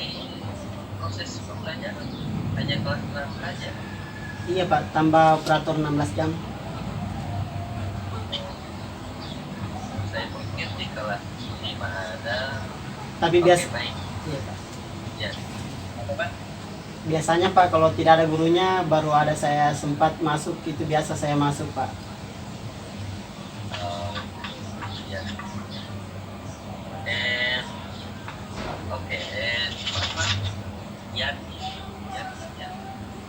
Speaker 6: ini proses pembelajaran hanya kelas 6 saja.
Speaker 1: Iya Pak, tambah operator 16 jam.
Speaker 6: Saya pikir di kelas 5 ada.
Speaker 1: Tapi
Speaker 6: Oke,
Speaker 1: biasa,
Speaker 6: baik.
Speaker 1: iya Pak.
Speaker 6: Ya. Apa Pak?
Speaker 1: Biasanya Pak kalau tidak ada gurunya baru ada saya sempat masuk, itu biasa saya masuk Pak.
Speaker 6: Ya. And oke, apa? Ya,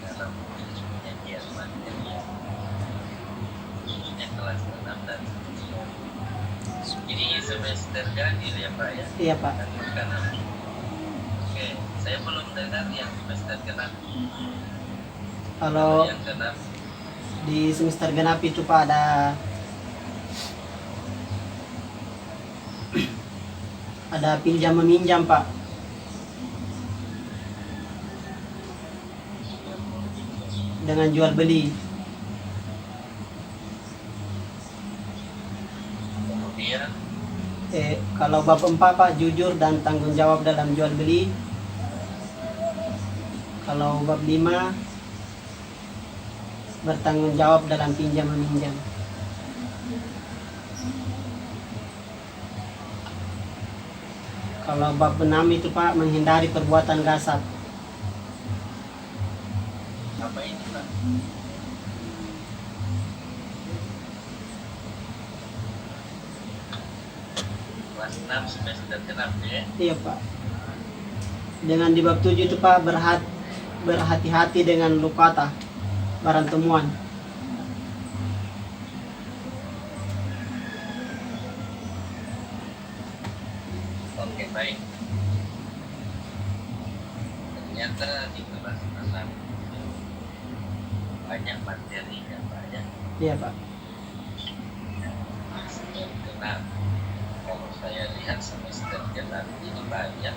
Speaker 6: dalam penyajian materi yang kelas 6 dan ini semester ganjil ya Pak ya?
Speaker 1: Iya Pak.
Speaker 6: Karena oke, saya belum dengar yang semester genap.
Speaker 1: Kalau
Speaker 6: Yang genap
Speaker 1: di semester genap itu Pak ada pinjam meminjam Pak. Dengan jual beli.
Speaker 6: kemudian
Speaker 1: Kalau bab 4 Pak, jujur dan tanggung jawab dalam jual beli. Kalau bab 5, bertanggung jawab dalam pinjam meminjam. Kalau bab 6 itu Pak, menghindari perbuatan gasap.
Speaker 6: apa ini Pak? Kelas 6 semester genap ya?
Speaker 1: Iya Pak. Dengan di bab 7 itu Pak, berhati-hati dengan lukata, barang temuan.
Speaker 6: Oke, baik. Ternyata di kelas 6 banyak materinya Pak ya?
Speaker 1: Iya Pak.
Speaker 6: Semester genap. Kalau saya lihat semester genap ini banyak,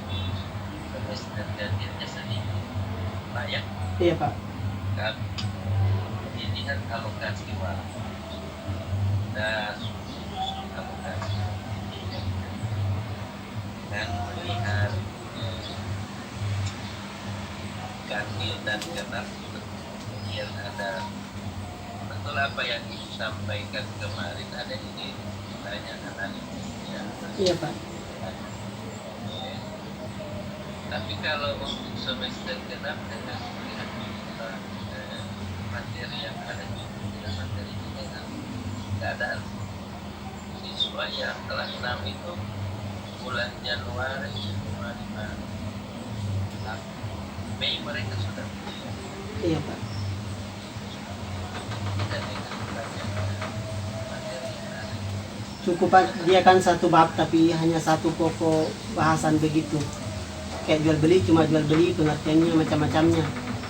Speaker 6: semester ganjilnya sedikit. Pak ya?
Speaker 1: Iya Pak.
Speaker 6: Kan dilihat alokasi waktu dan susun alokasi dan melihat ganjil dan genap, kemudian ada betul apa yang Ibu sampaikan kemarin, ada ini tanya analisisnya.
Speaker 1: Iya Pak.
Speaker 6: Tapi kalau untuk semester genap dengan melihat materi yang ada dengan materi dengan keadaan siswa yang kelas 6 itu bulan Januari, Februari, Maret, Mei mereka sudah kuliah.
Speaker 1: Iya Pak.
Speaker 6: Dan dengan banyak materi yang ada.
Speaker 1: Cukup Pak, dia kan satu bab tapi hanya satu pokok bahasan begitu. Kayak jual beli, cuma jual beli, pengertiannya macam-macamnya.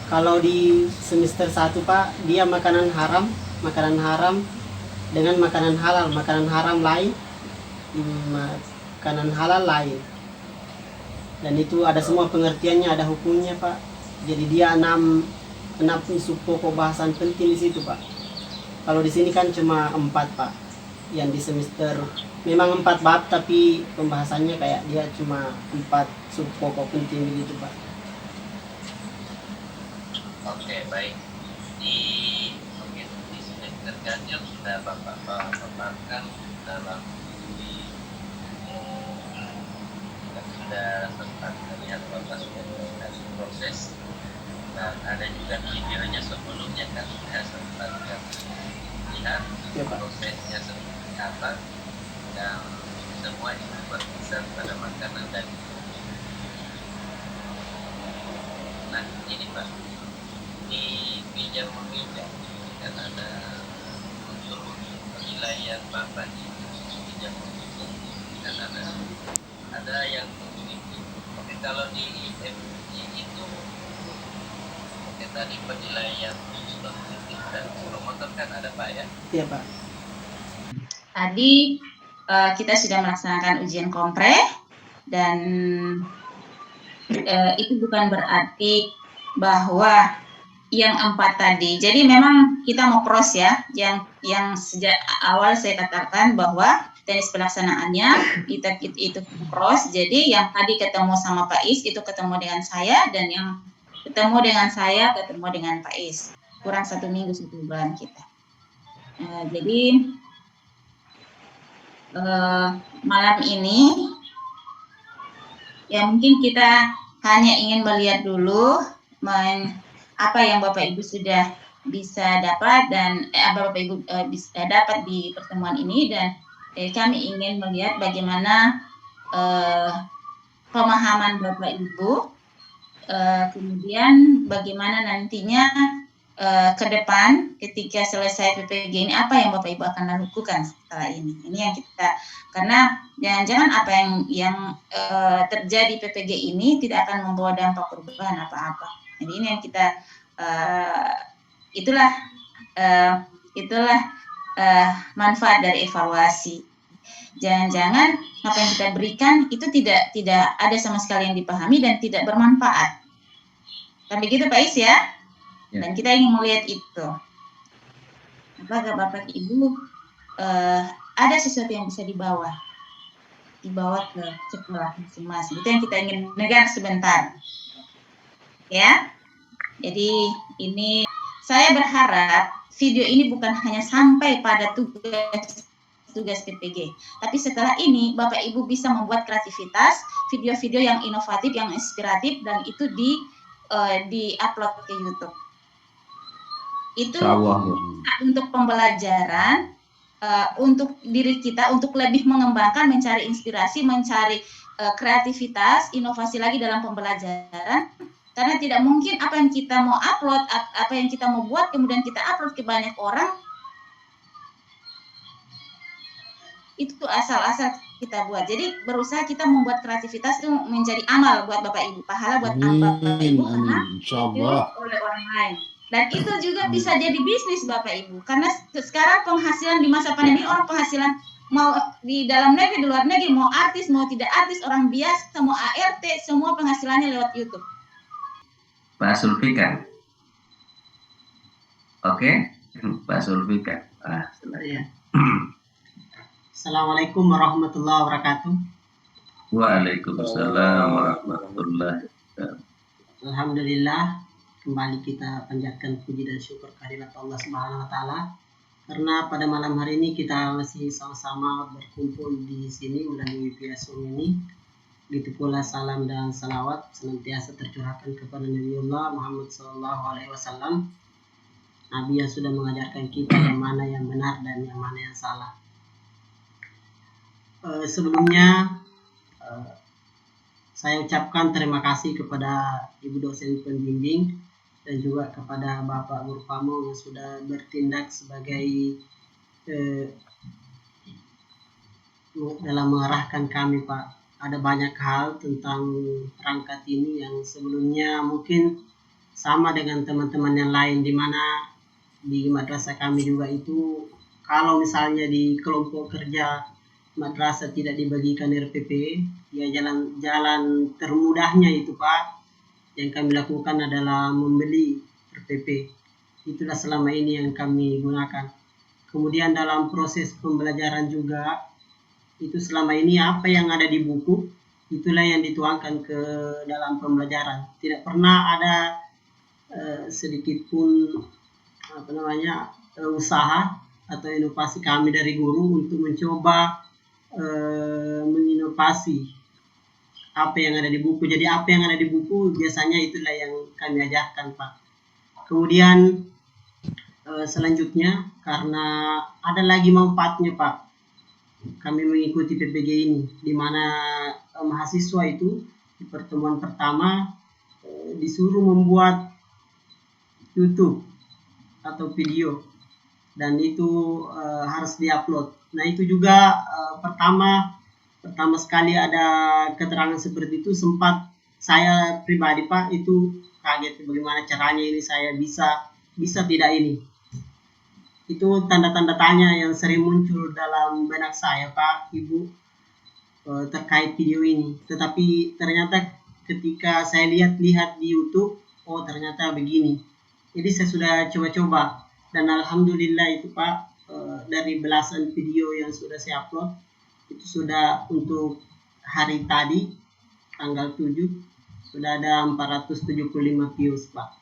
Speaker 1: Kalau di semester 1 Pak, dia makanan haram dengan makanan halal. Makanan haram lain, makanan halal lain. Dan itu ada semua pengertiannya, ada hukumnya Pak. Jadi dia 6 unsur pokok bahasan penting di situ Pak. Kalau di sini kan cuma 4 Pak. Yang di semester memang 4 bab tapi pembahasannya kayak dia cuma 4 sub pokok penting begitu Pak.
Speaker 6: Oke, baik. Di semester ganjil sudah Bapak paparkan dalam kita sudah sempat melihat Bapak sudah melihat proses. Dan ada juga videonya sebelumnya kan sudah sempat lihat
Speaker 1: Ya, Pak.
Speaker 6: prosesnya seperti apa, dan semua itu berkisar pada makanan dan nah ini Pak, di pinjam meminjam kan ada unsur-unsur penilaian Bapak di pinjam meminjam kan ada yang begitu. Oke, kalau di IMI itu oke, tadi penilaian khusus kognitif dan promotor kan ada Pak ya?
Speaker 1: Iya Pak.
Speaker 3: Tadi kita sudah melaksanakan ujian kompre dan itu bukan berarti bahwa yang 4 tadi. Jadi memang kita mau cross ya, yang sejak awal saya katakan bahwa teknis pelaksanaannya itu cross. Jadi yang tadi ketemu sama Pak Is itu ketemu dengan saya, dan yang ketemu dengan saya ketemu dengan Pak Is. Kurang 1 minggu 1 bulan kita. Jadi malam ini ya mungkin kita hanya ingin melihat dulu apa yang Bapak Ibu sudah bisa dapat, dan Bapak Ibu bisa dapat di pertemuan ini, dan kami ingin melihat bagaimana pemahaman Bapak Ibu, kemudian bagaimana nantinya ke depan ketika selesai PPG ini, apa yang Bapak Ibu akan lakukan setelah ini. Ini yang kita, karena jangan-jangan apa yang terjadi PPG ini tidak akan membawa dampak perubahan apa-apa. Jadi ini yang kita itulah manfaat dari evaluasi. Jangan-jangan apa yang kita berikan itu tidak ada sama sekali yang dipahami dan tidak bermanfaat. Kan begitu Pak Is ya? Dan kita ingin melihat itu. Apakah Bapak Ibu ada sesuatu yang bisa dibawa ke sekolah masing-masing. Itu yang kita ingin negar sebentar. Ya. Jadi ini saya berharap video ini bukan hanya sampai pada tugas PPG, tapi setelah ini Bapak Ibu bisa membuat kreativitas, video-video yang inovatif, yang inspiratif, dan itu di-upload ke YouTube. Itu untuk pembelajaran, untuk diri kita, untuk lebih mengembangkan, mencari inspirasi, mencari kreativitas, inovasi lagi dalam pembelajaran. Karena tidak mungkin apa yang kita mau upload, apa yang kita mau buat, kemudian kita upload ke banyak orang, itu asal-asal kita buat. Jadi berusaha kita membuat kreativitas itu menjadi amal buat Bapak Ibu, pahala buat Bapak Ibu, karena oleh orang lain. Dan itu juga bisa jadi bisnis Bapak Ibu, karena sekarang penghasilan di masa pandemi, orang penghasilan mau di dalam negeri, di luar negeri, mau artis, mau tidak artis, orang biasa, mau ART, semua penghasilannya lewat YouTube.
Speaker 4: Pak Sulfikar. Oke, Pak Sulfikar.
Speaker 1: Ya. Assalamualaikum warahmatullahi wabarakatuh.
Speaker 4: Waalaikumsalam warahmatullahi wabarakatuh.
Speaker 1: Alhamdulillah, kembali kita panjatkan puji dan syukur kehadirat Allah Subhanahu wa taala, karena pada malam hari ini kita masih sama-sama berkumpul di sini melalui via Zoom ini. Begitu pula salam dan salawat senantiasa tercurahkan kepada Nabiullah Muhammad SAW, Nabi yang sudah mengajarkan kita yang mana yang benar dan yang mana yang salah. Sebelumnya saya ucapkan terima kasih kepada Ibu dosen pembimbing dan juga kepada Bapak Guru Pamo yang sudah bertindak sebagai dalam mengarahkan kami, Pak. Ada banyak hal tentang perangkat ini yang sebelumnya mungkin sama dengan teman-teman yang lain, di mana di madrasah kami juga itu, kalau misalnya di kelompok kerja madrasah tidak dibagikan RPP, ya jalan termudahnya itu Pak, yang kami lakukan adalah membeli RPP. Itulah selama ini yang kami gunakan. Kemudian dalam proses pembelajaran juga, itu selama ini apa yang ada di buku, itulah yang dituangkan ke dalam pembelajaran. Tidak pernah ada sedikit pun usaha atau inovasi kami dari guru untuk mencoba menginovasi apa yang ada di buku. Jadi apa yang ada di buku biasanya itulah yang kami ajarkan, Pak. Kemudian selanjutnya, karena ada lagi manfaatnya, Pak, kami mengikuti PPG ini, di mana mahasiswa itu di pertemuan pertama disuruh membuat YouTube atau video, dan itu harus diupload. Nah itu juga pertama sekali ada keterangan seperti itu, sempat saya pribadi Pak itu kaget, bagaimana caranya ini saya bisa tidak ini. Itu tanda-tanda tanya yang sering muncul dalam benak saya, Pak, Ibu, terkait video ini. Tetapi ternyata ketika saya lihat di YouTube, oh ternyata begini. Jadi saya sudah coba-coba dan alhamdulillah itu Pak, dari belasan video yang sudah saya upload itu sudah untuk hari tadi tanggal 7 sudah ada 475 views Pak.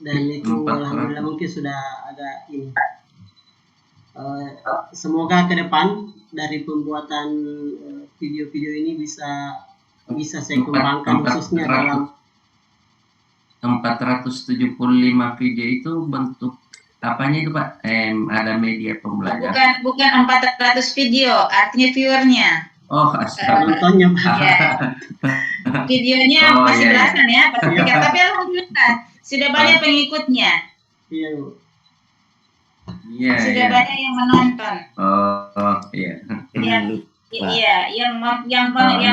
Speaker 1: Dan itu alhamdulillah mungkin sudah agak ini. Semoga ke depan dari pembuatan video-video ini bisa saya kembangkan khususnya dalam
Speaker 7: 475 video itu bentuk apanya itu Pak? Ada media pembelajaran?
Speaker 3: Bukan 400 video, artinya viewernya.
Speaker 7: Oh,
Speaker 1: nontonnya Pak.
Speaker 3: Ya. Videonya masih
Speaker 7: iya.
Speaker 3: belasan ya, tapi alhamdulillah sudah banyak pengikutnya.
Speaker 1: Iya Bu.
Speaker 7: Iya.
Speaker 3: Sudah banyak yang menonton.
Speaker 7: Oh, iya.
Speaker 3: Iya, yang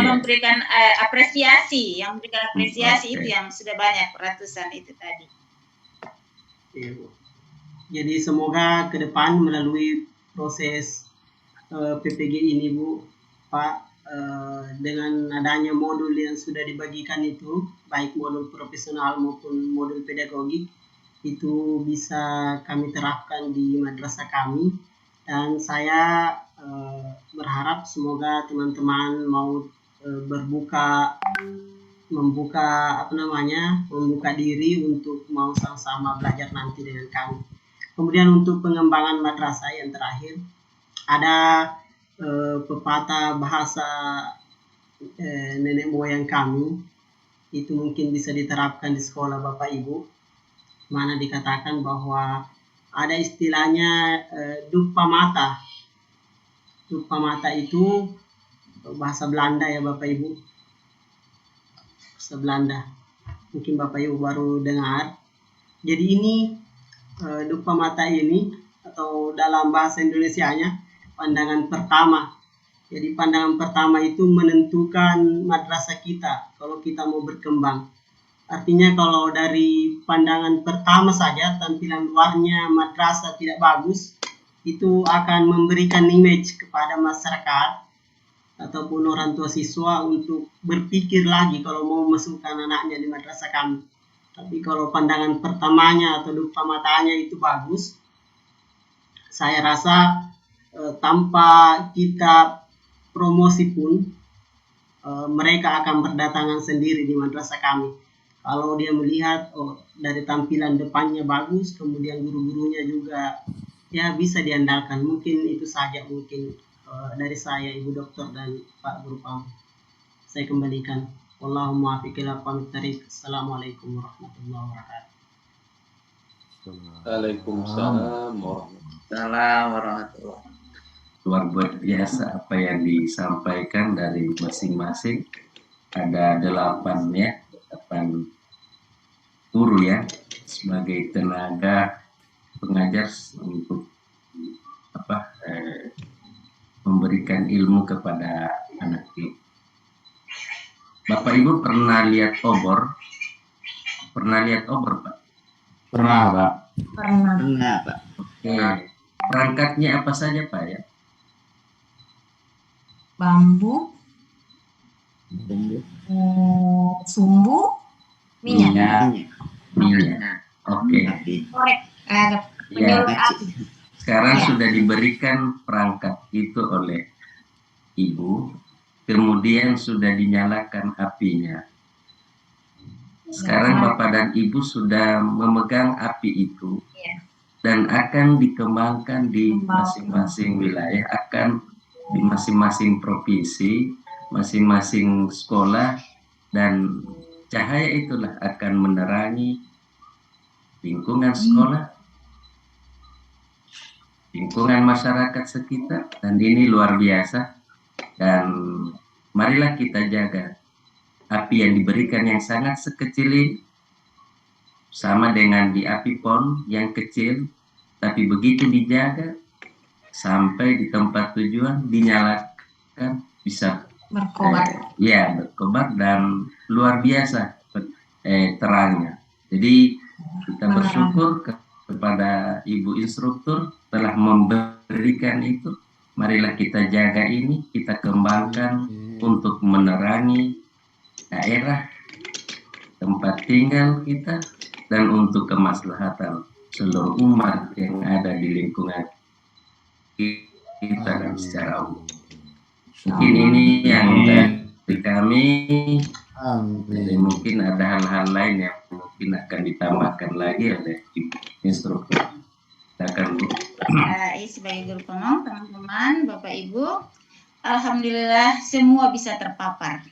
Speaker 3: memberikan apresiasi, itu yang sudah banyak ratusan itu tadi.
Speaker 1: Iya, Bu. Jadi semoga ke depan melalui proses PPG ini Bu, Pak, dengan adanya modul yang sudah dibagikan itu, baik modul profesional maupun modul pedagogik, itu bisa kami terapkan di madrasah kami. Dan saya berharap semoga teman-teman mau membuka diri untuk mau sama-sama belajar nanti dengan kami. Kemudian untuk pengembangan madrasah yang terakhir, ada pepatah bahasa nenek moyang kami, itu mungkin bisa diterapkan di sekolah Bapak Ibu, mana dikatakan bahwa ada istilahnya dupa mata. Dupa mata itu bahasa Belanda ya Bapak Ibu. Bahasa Belanda. Mungkin Bapak Ibu baru dengar. Jadi ini dupa mata ini atau dalam bahasa Indonesianya pandangan pertama. Jadi pandangan pertama itu menentukan madrasah kita kalau kita mau berkembang. Artinya kalau dari pandangan pertama saja tampilan luarnya madrasah tidak bagus, itu akan memberikan image kepada masyarakat ataupun orang tua siswa untuk berpikir lagi kalau mau masukkan anaknya di madrasah kami. Tapi kalau pandangan pertamanya atau dupa matanya itu bagus, saya rasa tanpa kita promosi pun mereka akan berdatangan sendiri di madrasah kami. Kalau dia melihat dari tampilan depannya bagus, kemudian guru-gurunya juga ya bisa diandalkan. Mungkin itu saja dari saya Ibu Dokter dan Pak Guru PAM. Saya kembalikan. Wallahumma muwaffiq ila aqwamit thariq. Assalamualaikum warahmatullahi wabarakatuh.
Speaker 8: Waalaikumsalam warahmatullahi.
Speaker 7: Luar biasa apa yang disampaikan dari masing-masing. Ada 8 guru ya sebagai tenaga pengajar untuk memberikan ilmu kepada anak itu. Bapak Ibu pernah lihat obor? Pernah lihat obor Pak?
Speaker 2: Pernah Pak.
Speaker 3: Pernah.
Speaker 8: Pak.
Speaker 7: Oke. Perangkatnya apa saja Pak ya?
Speaker 3: Bambu, sumbu, minyak.
Speaker 7: Oke.
Speaker 3: Korek,
Speaker 7: Ya. Sekarang sudah diberikan perangkat itu oleh Ibu, kemudian sudah dinyalakan apinya. Sekarang Bapak dan Ibu sudah memegang api itu dan akan dikembangkan di masing-masing wilayah, akan di masing-masing provinsi, masing-masing sekolah, dan cahaya itulah akan menerangi lingkungan sekolah, lingkungan masyarakat sekitar, dan ini luar biasa. Dan marilah kita jaga api yang diberikan yang sangat sekecil ini, sama dengan di api pon yang kecil, tapi begitu dijaga sampai di tempat tujuan dinyalakan bisa berkobar dan luar biasa terangnya. Jadi kita bersyukur kepada Ibu Instruktur telah memberikan itu. Marilah kita jaga ini, kita kembangkan untuk menerangi daerah tempat tinggal kita, dan untuk kemaslahatan seluruh umat yang ada di lingkungan kita dan secara umum. Mungkin ini yang dari kami. Jadi mungkin ada hal-hal lain yang mungkin akan ditambahkan lagi oleh instruktur. Silakan, Bu.
Speaker 3: Sebagai guru penolong, teman-teman, Bapak Ibu, alhamdulillah semua bisa terpapar.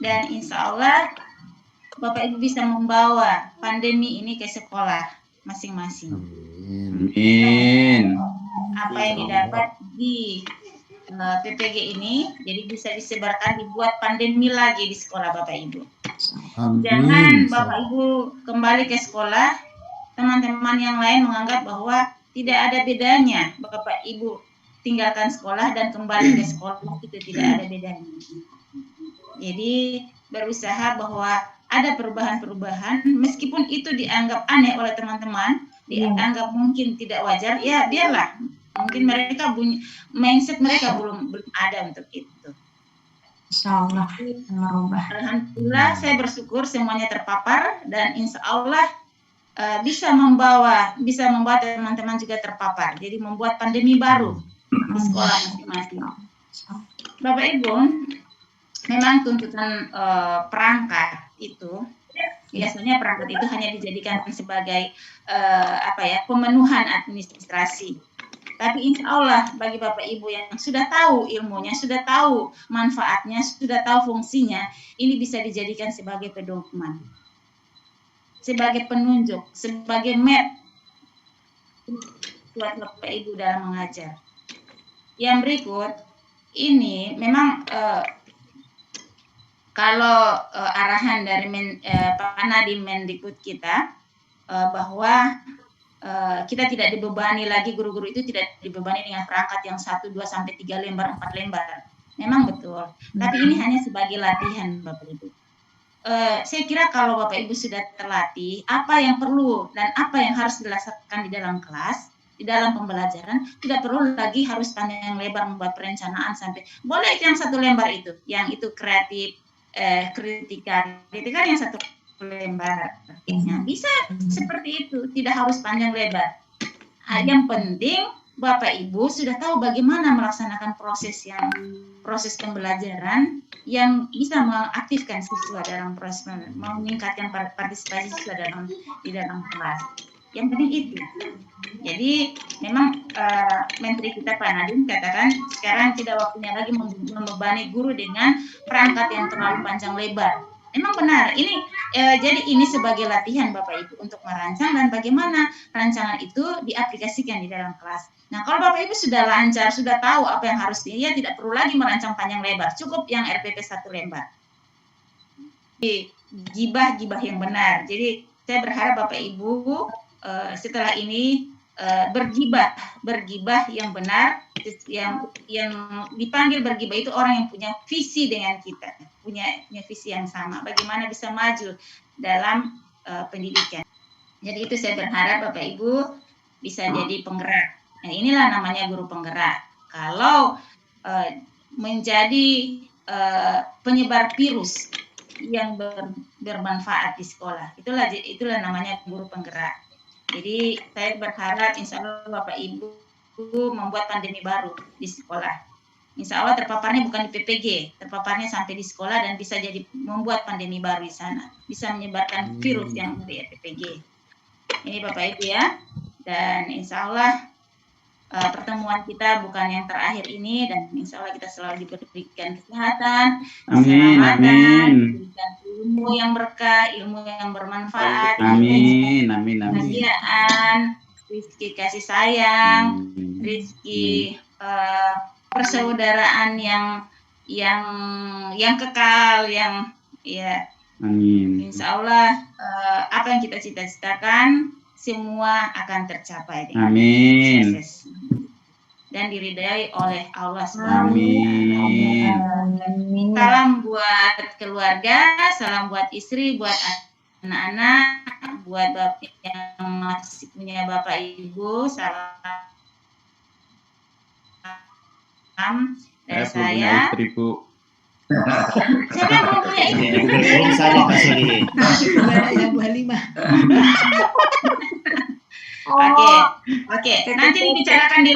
Speaker 3: Dan insya Allah Bapak Ibu bisa membawa pandemi ini ke sekolah masing-masing.
Speaker 2: Amin.
Speaker 3: Apa yang didapat di PPG ini, jadi bisa disebarkan, dibuat pandemi lagi di sekolah Bapak Ibu. Jangan Bapak Ibu kembali ke sekolah, teman-teman yang lain menganggap bahwa tidak ada bedanya Bapak Ibu tinggalkan sekolah dan kembali ke sekolah, itu tidak ada bedanya. Jadi berusaha bahwa ada perubahan-perubahan, meskipun itu dianggap aneh oleh teman-teman, dianggap mungkin tidak wajar, ya biarlah. Mungkin mereka mindset mereka belum ada untuk itu.
Speaker 8: Insya Allah merubah.
Speaker 3: Alhamdulillah saya bersyukur semuanya terpapar dan insya Allah bisa membawa teman-teman juga terpapar. Jadi membuat pandemi baru di sekolah masing-masing. Bapak Ibu, memang tuntutan perangkat itu biasanya perangkat itu hanya dijadikan sebagai pemenuhan administrasi. Tapi insya Allah bagi Bapak Ibu yang sudah tahu ilmunya, sudah tahu manfaatnya, sudah tahu fungsinya, ini bisa dijadikan sebagai pedoman, sebagai penunjuk, sebagai map buat Bapak Ibu dalam mengajar. Yang berikut ini memang kalau arahan dari Pak Nadiem Mendikbud kita bahwa kita tidak dibebani lagi, guru-guru itu tidak dibebani dengan perangkat yang 1, 2, sampai 3 lembar, 4 lembar. Memang betul. Tapi ini hanya sebagai latihan Bapak Ibu. Saya kira kalau Bapak Ibu sudah terlatih, apa yang perlu dan apa yang harus dilaksanakan di dalam kelas, di dalam pembelajaran, tidak perlu lagi harus panjang lebar membuat perencanaan sampai, boleh yang 1 lembar itu, yang itu kreatif, kritikal yang 1 lembar. Nah, bisa seperti itu, tidak harus panjang lebar. Yang penting Bapak Ibu sudah tahu bagaimana melaksanakan proses pembelajaran yang bisa mengaktifkan siswa dalam proses, meningkatkan partisipasi siswa di dalam kelas. Yang penting itu. Jadi memang Menteri kita Pak Nadiem katakan sekarang tidak waktunya lagi membebani guru dengan perangkat yang terlalu panjang lebar. Memang benar, ini jadi ini sebagai latihan Bapak Ibu untuk merancang dan bagaimana rancangan itu diaplikasikan di dalam kelas. Nah, kalau Bapak Ibu sudah lancar, sudah tahu apa yang harus dia tidak perlu lagi merancang panjang lebar, cukup yang RPP 1 lembar. Gibah yang benar. Jadi saya berharap Bapak Ibu setelah ini bergibah yang benar, yang dipanggil bergibah itu orang yang punya visi dengan kita, punya visi yang sama, bagaimana bisa maju dalam pendidikan. Jadi itu saya berharap Bapak Ibu bisa jadi penggerak. Nah, inilah namanya guru penggerak. Kalau menjadi penyebar virus yang bermanfaat di sekolah, itulah namanya guru penggerak. Jadi saya berharap insya Allah Bapak Ibu membuat pandemi baru di sekolah. Insya Allah terpaparnya bukan di PPG, terpaparnya sampai di sekolah dan bisa jadi membuat pandemi baru di sana. Bisa menyebarkan virus yang di PPG. Ini Bapak Ibu ya. Dan insya Allah pertemuan kita bukan yang terakhir ini dan insya Allah kita selalu diberikan kesehatan, keselamatan, diberikan ilmu yang berkah, ilmu yang bermanfaat, kebahagiaan, rezeki kasih sayang, rezeki persaudaraan yang kekal, yang ya.
Speaker 2: Amin.
Speaker 3: Insya Allah apa yang kita cita-citakan semua akan tercapai dengan sukses dan diridai oleh Allah SWT. Salam buat keluarga, salam buat istri, buat anak-anak, buat bapak yang masih punya bapak ibu, salam dari saya. Siapa yang belum punya itu?
Speaker 9: Di Google Chrome saja Pak Solihin.
Speaker 10: Ada yang 25.
Speaker 3: Oke. Nanti dibicarakan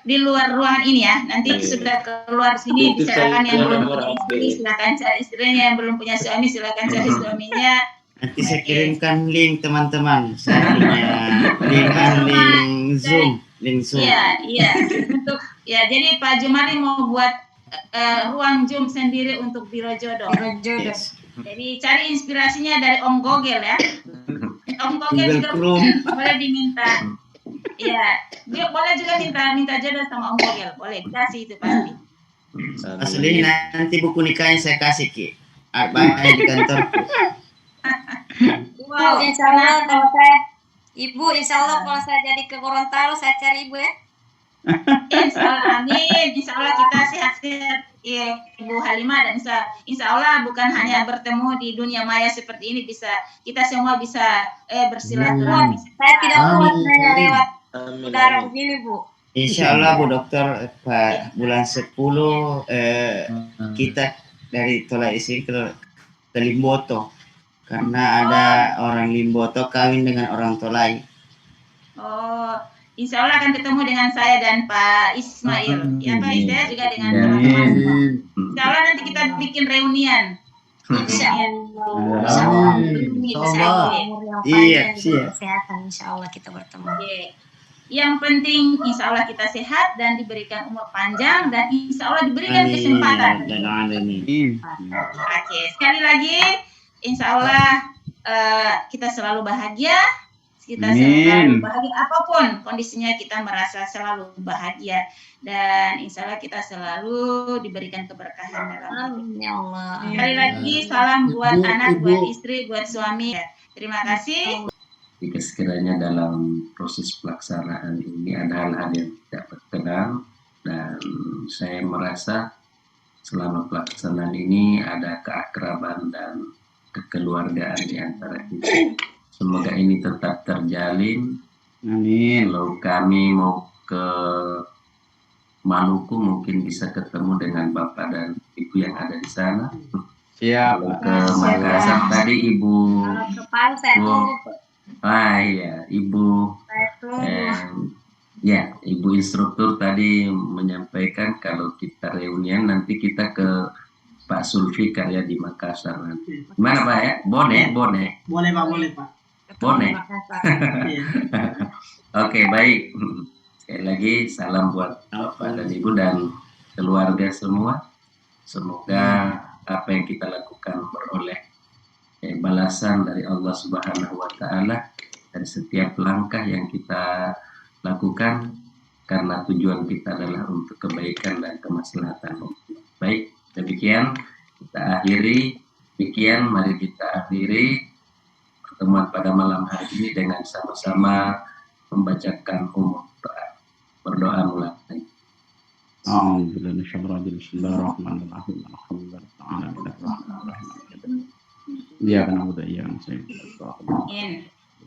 Speaker 3: di luar ruangan ini ya. Nanti sudah keluar sini bicarakan yang belum punya istri, silakan cari istrinya, yang belum punya suami silakan cari suaminya.
Speaker 9: Nanti saya kirimkan link teman-teman. Saya punya link Zoom.
Speaker 3: Iya. Untuk jadi Pak Jumari mau buat ruang Zoom sendiri untuk Biro Jodoh.
Speaker 9: Yes.
Speaker 3: Jadi cari inspirasinya dari Om Gogel ya. Om Gogel juga boleh diminta. Iya, boleh juga minta jodoh sama Om Gogel. Boleh dikasih itu pasti.
Speaker 9: Asli nanti buku nikahnya saya kasih Ki. Banyak di kantorku.
Speaker 3: Wow,
Speaker 8: Insya Allah kalau saya insya Allah kalau saya jadi ke Gorontalo saya cari Ibu ya.
Speaker 3: Insya Allah, amin. Insya Allah kita sehat-sehat ya, Ibu Halimah, dan insya Allah bukan hanya bertemu di dunia maya seperti ini, kita semua bisa bersilaturahmi.
Speaker 8: Saya tidak kuat saya lewat udara begini Bu.
Speaker 9: Insya Allah Bu Dokter, bulan 10 kita dari Tolai Isi ke Limboto, karena ada orang Limboto kawin dengan orang Tolai.
Speaker 3: Oh, insya Allah akan ketemu dengan saya dan Pak Ismail. Ya Pak Ismail juga dengan teman-teman. Insya Allah nanti kita bikin reunian.
Speaker 8: Insya Allah.
Speaker 9: Iya, siap.
Speaker 8: Kesehatan Insya Allah kita bertemu.
Speaker 3: Yang penting insya Allah kita sehat dan diberikan umur panjang dan insya Allah diberikan kesempatan. Oke, sekali lagi insya Allah kita selalu bahagia. Kita selalu bahagia apapun kondisinya, kita merasa selalu bahagia dan insya Allah kita selalu diberikan keberkahan dalam hidup.
Speaker 8: Ya Allah.
Speaker 3: Sekali lagi salam buat anak, buat istri, buat suami. Terima kasih.
Speaker 7: Jika sekiranya dalam proses pelaksanaan ini ada hal-hal yang tidak berkenan, dan saya merasa selama pelaksanaan ini ada keakraban dan kekeluargaan di antara kita. Semoga ini tetap terjalin.
Speaker 2: Amin.
Speaker 7: Kalau kami mau ke Maluku mungkin bisa ketemu dengan Bapak dan Ibu yang ada di sana.
Speaker 2: Siap.
Speaker 7: Kalau ke Makassar tadi Ibu.
Speaker 8: Kalau ke Palu saya tunggu.
Speaker 7: Iya, Ibu.
Speaker 8: Saya tunggu.
Speaker 7: Ya, Ibu instruktur tadi menyampaikan kalau kita reunian nanti kita ke Pak Sulfikar ya di Makassar nanti. Gimana Pak ya? Boleh Pak. Boleh. Oke, baik. Sekali lagi salam buat Bapak dan Ibu dan keluarga semua. Semoga apa yang kita lakukan beroleh balasan dari Allah Subhanahu wa Ta'ala dari setiap langkah yang kita lakukan, karena tujuan kita adalah untuk kebaikan dan kemaslahatan. Baik, demikian kita akhiri. Demikian mari kita akhiri pertemuan pada malam hari ini dengan sama-sama membacakan umum doa. Berdoa mulai.
Speaker 2: Iya, kan udah iya.